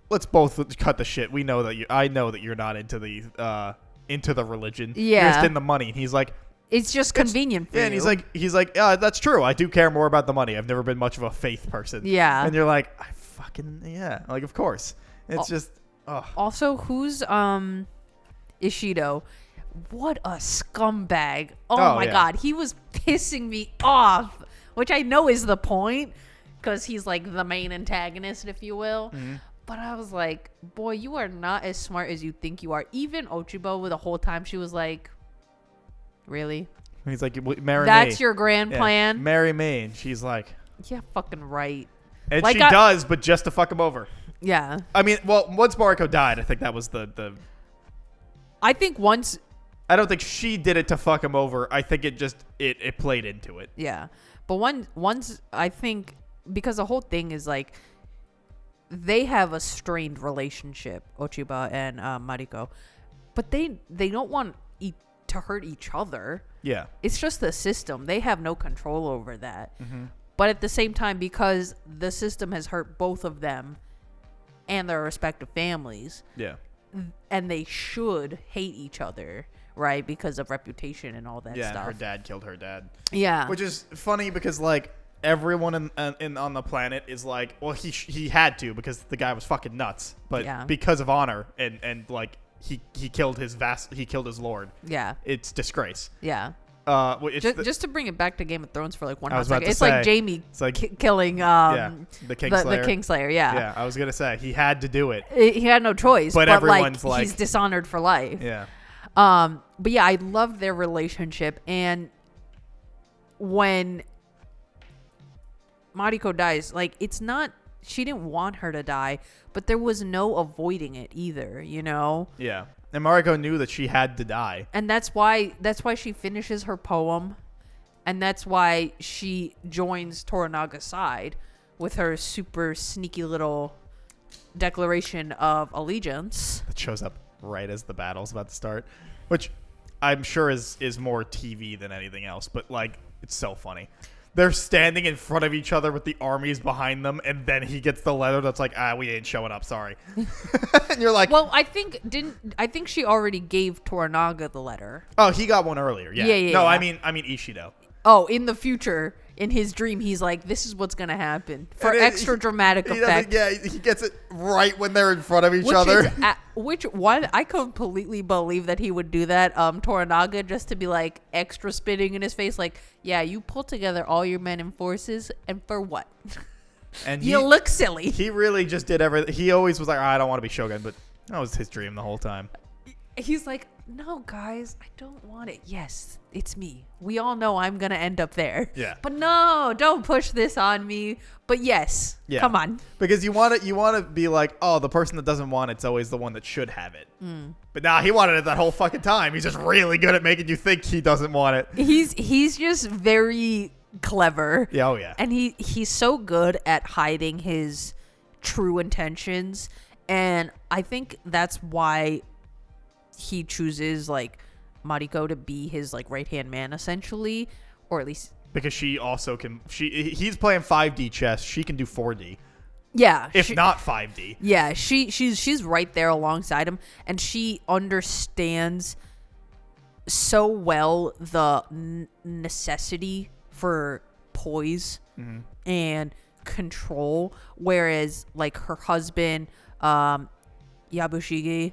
"Let's both cut the shit. We know that I know that you're not into the religion. Yeah. You're just in the money." And he's like, it's just convenient for you. And he's like, yeah, that's true. I do care more about the money. I've never been much of a faith person. Yeah. And you're like, like, of course. It's just, Also, who's Ishido? What a scumbag. Oh my God. He was pissing me off, which I know is the point because he's like the main antagonist, if you will. Mm-hmm. But I was like, boy, you are not as smart as you think you are. Even Ochibo, the whole time, she was like, really? He's like, marry me. That's your grand plan? Marry me. And she's like, yeah, fucking right. And like, she does, but just to fuck him over. Yeah. I mean, well, once Mariko died, I think that was the I think once... I don't think she did it to fuck him over. I think it just, it played into it. Yeah. But once, I think, because the whole thing is like, they have a strained relationship, Ochiba and Mariko. But they don't want to hurt each other. Yeah. It's just the system. They have no control over that. Mm-hmm. But at the same time, because the system has hurt both of them and their respective families. Yeah. And they should hate each other, right? Because of reputation and all that stuff. Yeah, her dad killed her dad. Yeah. Which is funny because, like, everyone on the planet is like, well, he had to because the guy was fucking nuts. But because of honor and like, he killed his lord. Yeah. It's disgrace. Yeah. It's just to bring it back to Game of Thrones for like one hot second. It's like Jaime killing the Kingslayer. The Kingslayer, yeah. Yeah, I was going to say, he had to do it. He had no choice. But everyone's like, he's dishonored for life. Yeah. But yeah, I loved their relationship. And when Mariko dies, like, it's not, she didn't want her to die, but there was no avoiding it either, you know? Yeah. And Mariko knew that she had to die. And that's why she finishes her poem, and that's why she joins Toranaga's side with her super sneaky little declaration of allegiance. It shows up right as the battle's about to start, which I'm sure is more TV than anything else, but like, it's so funny. They're standing in front of each other with the armies behind them, and then he gets the letter that's like, we ain't showing up, sorry. And you're like, well, I think she already gave Toranaga the letter. oh, he got one earlier. Yeah. Yeah. No, I mean Ishido. Oh, in the future, in his dream, he's like, this is what's going to happen for extra dramatic effect. Yeah, he gets it right when they're in front of each other. I completely believe that he would do that, Toranaga, just to be like extra spitting in his face. Like, yeah, you pulled together all your men and forces, and for what? And you look silly. He really just did everything. He always was like, I don't want to be Shogun, but that was his dream the whole time. He's like, no, guys, I don't want it. Yes, it's me. We all know I'm going to end up there. Yeah. But no, don't push this on me. But yes, come on. Because you want to be like, oh, the person that doesn't want it's always the one that should have it. But nah, he wanted it that whole fucking time. He's just really good at making you think he doesn't want it. He's just very clever. Yeah, oh yeah. And he's so good at hiding his true intentions. And I think that's why he chooses like Mariko to be his like right-hand man, essentially, or at least because she also can. He's playing 5D chess. She can do 4D. Yeah, if not 5D. Yeah, she's right there alongside him, and she understands so well the necessity for poise and control, whereas like her husband, Yabushige,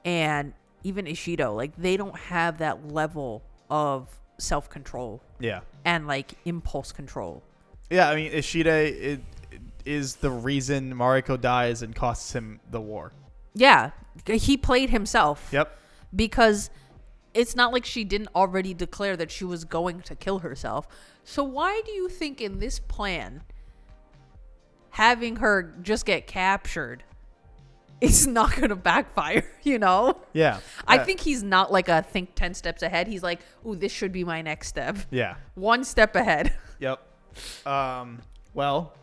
and even Ishido, like, they don't have that level of self-control. Yeah. And, like, impulse control. Yeah, I mean, Ishida is the reason Mariko dies and costs him the war. Yeah. He played himself. Yep. Because it's not like she didn't already declare that she was going to kill herself. So why do you think in this plan, having her just get captured, it's not going to backfire, you know? Yeah. I think he's not like a think 10 steps ahead. He's like, ooh, this should be my next step. Yeah. One step ahead. Yep. Well,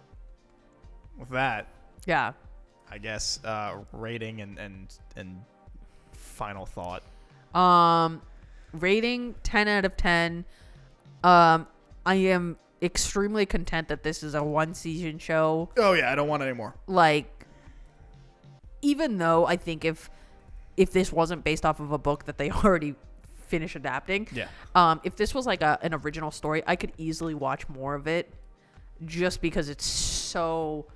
with that, yeah, I guess rating and final thought. Rating 10 out of 10. I am extremely content that this is a one season show. Oh yeah, I don't want any more. Like, even though I think if this wasn't based off of a book that they already finished adapting, if this was like an original story, I could easily watch more of it, just because it's so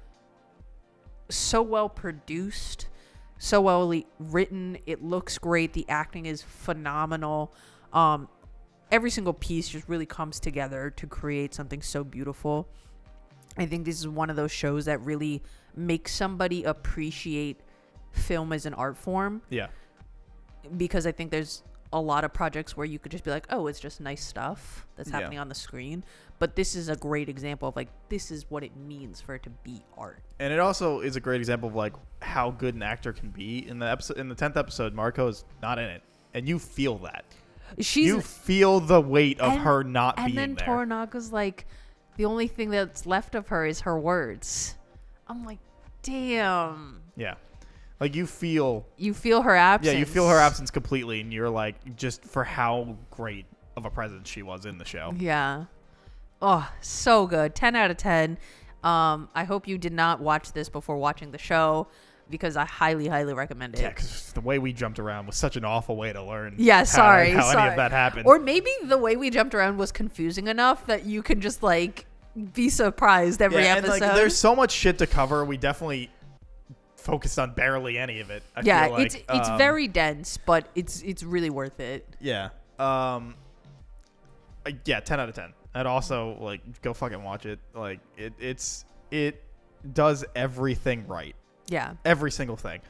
well produced, so well written. It looks great. The acting is phenomenal. Every single piece just really comes together to create something so beautiful. I think this is one of those shows that really makes somebody appreciate film as an art form. Yeah. Because I think there's a lot of projects where you could just be like, oh, it's just nice stuff that's happening on the screen. But this is a great example of like, this is what it means for it to be art. And it also is a great example of like how good an actor can be. In the 10th episode, Mariko is not in it, and you feel that. You feel the weight of her not being there. And then Toranaga's like, the only thing that's left of her is her words. I'm like, damn. Yeah. Like, you feel her absence. Yeah, you feel her absence completely, and you're like, just for how great of a presence she was in the show. Yeah. Oh, so good. 10 out of 10. I hope you did not watch this before watching the show, because I highly, highly recommend it. Yeah, because the way we jumped around was such an awful way to learn. Yeah, sorry. How any of that happened. Or maybe the way we jumped around was confusing enough that you can just, like, be surprised every episode. And, like, there's so much shit to cover. We definitely focused on barely any of it. I feel like. It's very dense, but it's really worth it. Yeah. 10 out of 10. And also, like, go fucking watch it. Like, it does everything right. Yeah. Every single thing.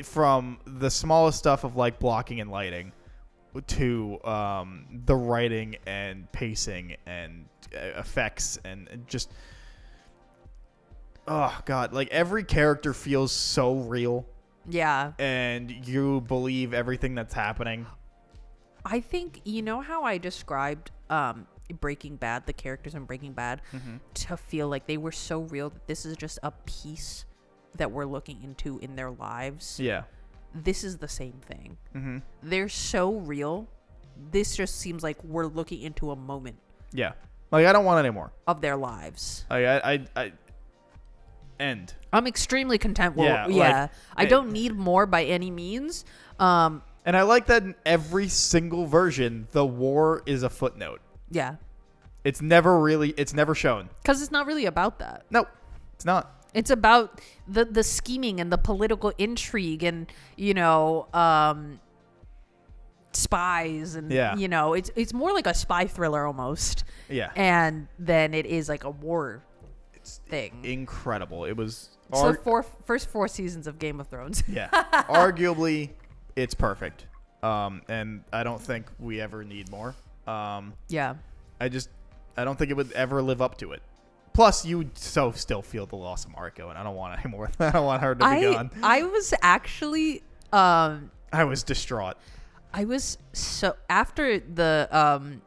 From the smallest stuff of like blocking and lighting to the writing and pacing and effects and just oh god, like every character feels so real, Yeah. and you believe everything that's happening. I think, you know how I described Breaking Bad, the characters in Breaking Bad, to feel like they were so real that this is just a piece that we're looking into in their lives. Yeah. This is the same thing. They're so real. This just seems like we're looking into a moment Yeah. Like, I don't want any more. of their lives. I end. I'm extremely content with Yeah, like, I don't need more by any means. And I like that in every single version, the war is a footnote. Yeah. It's never shown. Because it's not really about that. Nope, it's not. It's about the scheming and the political intrigue and, you know, spies and, you know, it's more like a spy thriller almost. Yeah. And then it is like a war thing. Incredible. It was... It's the first 4 seasons of Game of Thrones. Yeah. Arguably, it's perfect. And I don't think we ever need more. Yeah. I don't think it would ever live up to it. Plus, you still feel the loss of Mariko, and I don't want any more. I don't want her to be gone. I was actually... I was distraught. I was so... After the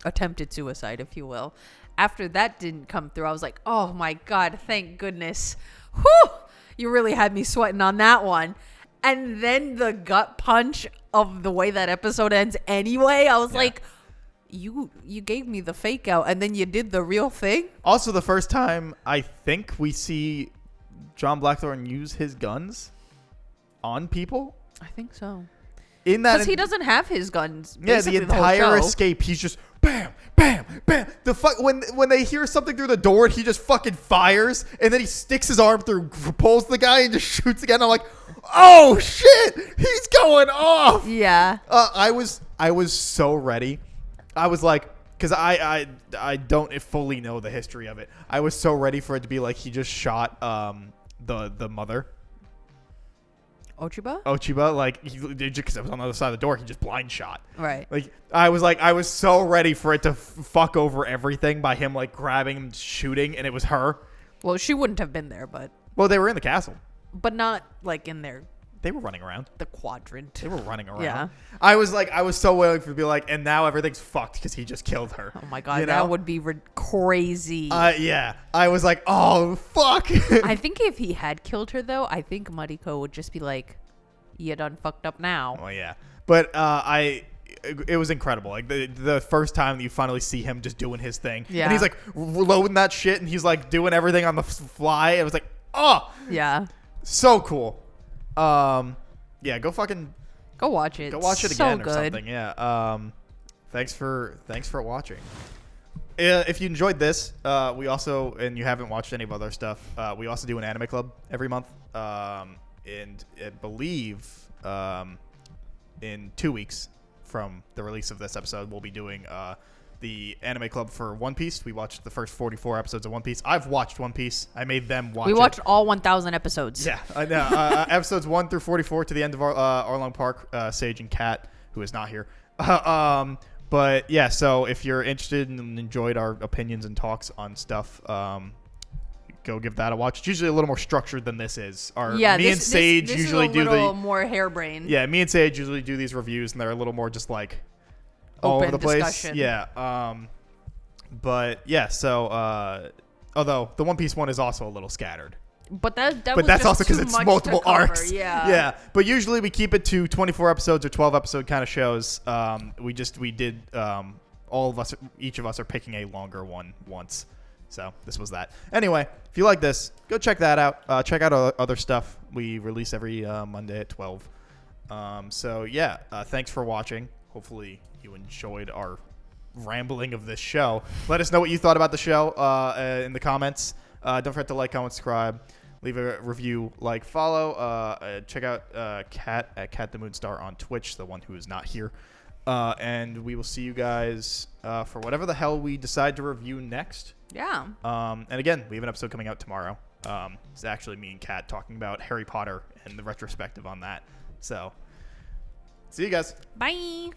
attempted suicide, if you will, after that didn't come through, I was like, oh my God, thank goodness. Whew! You really had me sweating on that one. And then the gut punch of the way that episode ends anyway, I was like... You gave me the fake out and then you did the real thing. Also, the first time I think we see John Blackthorne use his guns on people. I think so. In that, because he doesn't have his guns. Yeah, the entire escape, he's just bam, bam, bam. The fuck when they hear something through the door, he just fucking fires, and then he sticks his arm through, pulls the guy, and just shoots again. I'm like, oh shit, he's going off. Yeah. I was so ready. I was like, because I don't fully know the history of it. I was so ready for it to be like he just shot the mother. Ochiba, like because I was on the other side of the door, he just blind shot. Right. Like I was so ready for it to fuck over everything by him like grabbing and shooting, and it was her. Well, she wouldn't have been there, but. Well, they were in the castle. But not like in their. They were running around. The quadrant. They were running around. Yeah. I was so willing for it to be like, and now everything's fucked because he just killed her. Oh my God, that would be crazy. Yeah. I was like, oh, fuck. I think if he had killed her, though, I think Mariko would just be like, you done fucked up now. Oh, yeah. But it was incredible. Like the first time you finally see him just doing his thing. Yeah. And he's like loading that shit and he's like doing everything on the fly. It was like, oh. Yeah. So cool. Yeah, go watch it. Go watch it again so or something. Yeah. Thanks for watching. If you enjoyed this, we also, and you haven't watched any of other stuff, we also do an anime club every month. And I believe in 2 weeks from the release of this episode, we'll be doing the anime club for One Piece. We watched the first 44 episodes of One Piece. I've watched One Piece. I made them watch it. We watched all 1,000 episodes. Yeah, I know. Episodes 1 through 44 to the end of Arlong Park, Sage and Kat, who is not here. But yeah, so if you're interested and enjoyed our opinions and talks on stuff, go give that a watch. It's usually a little more structured than this is. Me and Sage usually do the... This is a little more harebrained. Yeah, me and Sage usually do these reviews, and they're a little more just like... Open all over the place. discussion. Yeah. But yeah, so although the One Piece one is also a little scattered. But that's just also because it's multiple arcs. Yeah. Yeah. But usually we keep it to 24 episodes or 12 episode kind of shows. We did each of us are picking a longer one once. So this was that. Anyway, if you like this, go check that out. Check out our other stuff. We release every Monday at 12. So yeah, thanks for watching. Hopefully you enjoyed our rambling of this show. Let us know what you thought about the show in the comments. Don't forget to like, comment, subscribe, leave a review, follow. Check out Kat at Kat the Moonstar on Twitch, the one who is not here. And we will see you guys for whatever the hell we decide to review next. Yeah. And again, we have an episode coming out tomorrow. It's actually me and Kat talking about Harry Potter and the retrospective on that. So, see you guys. Bye.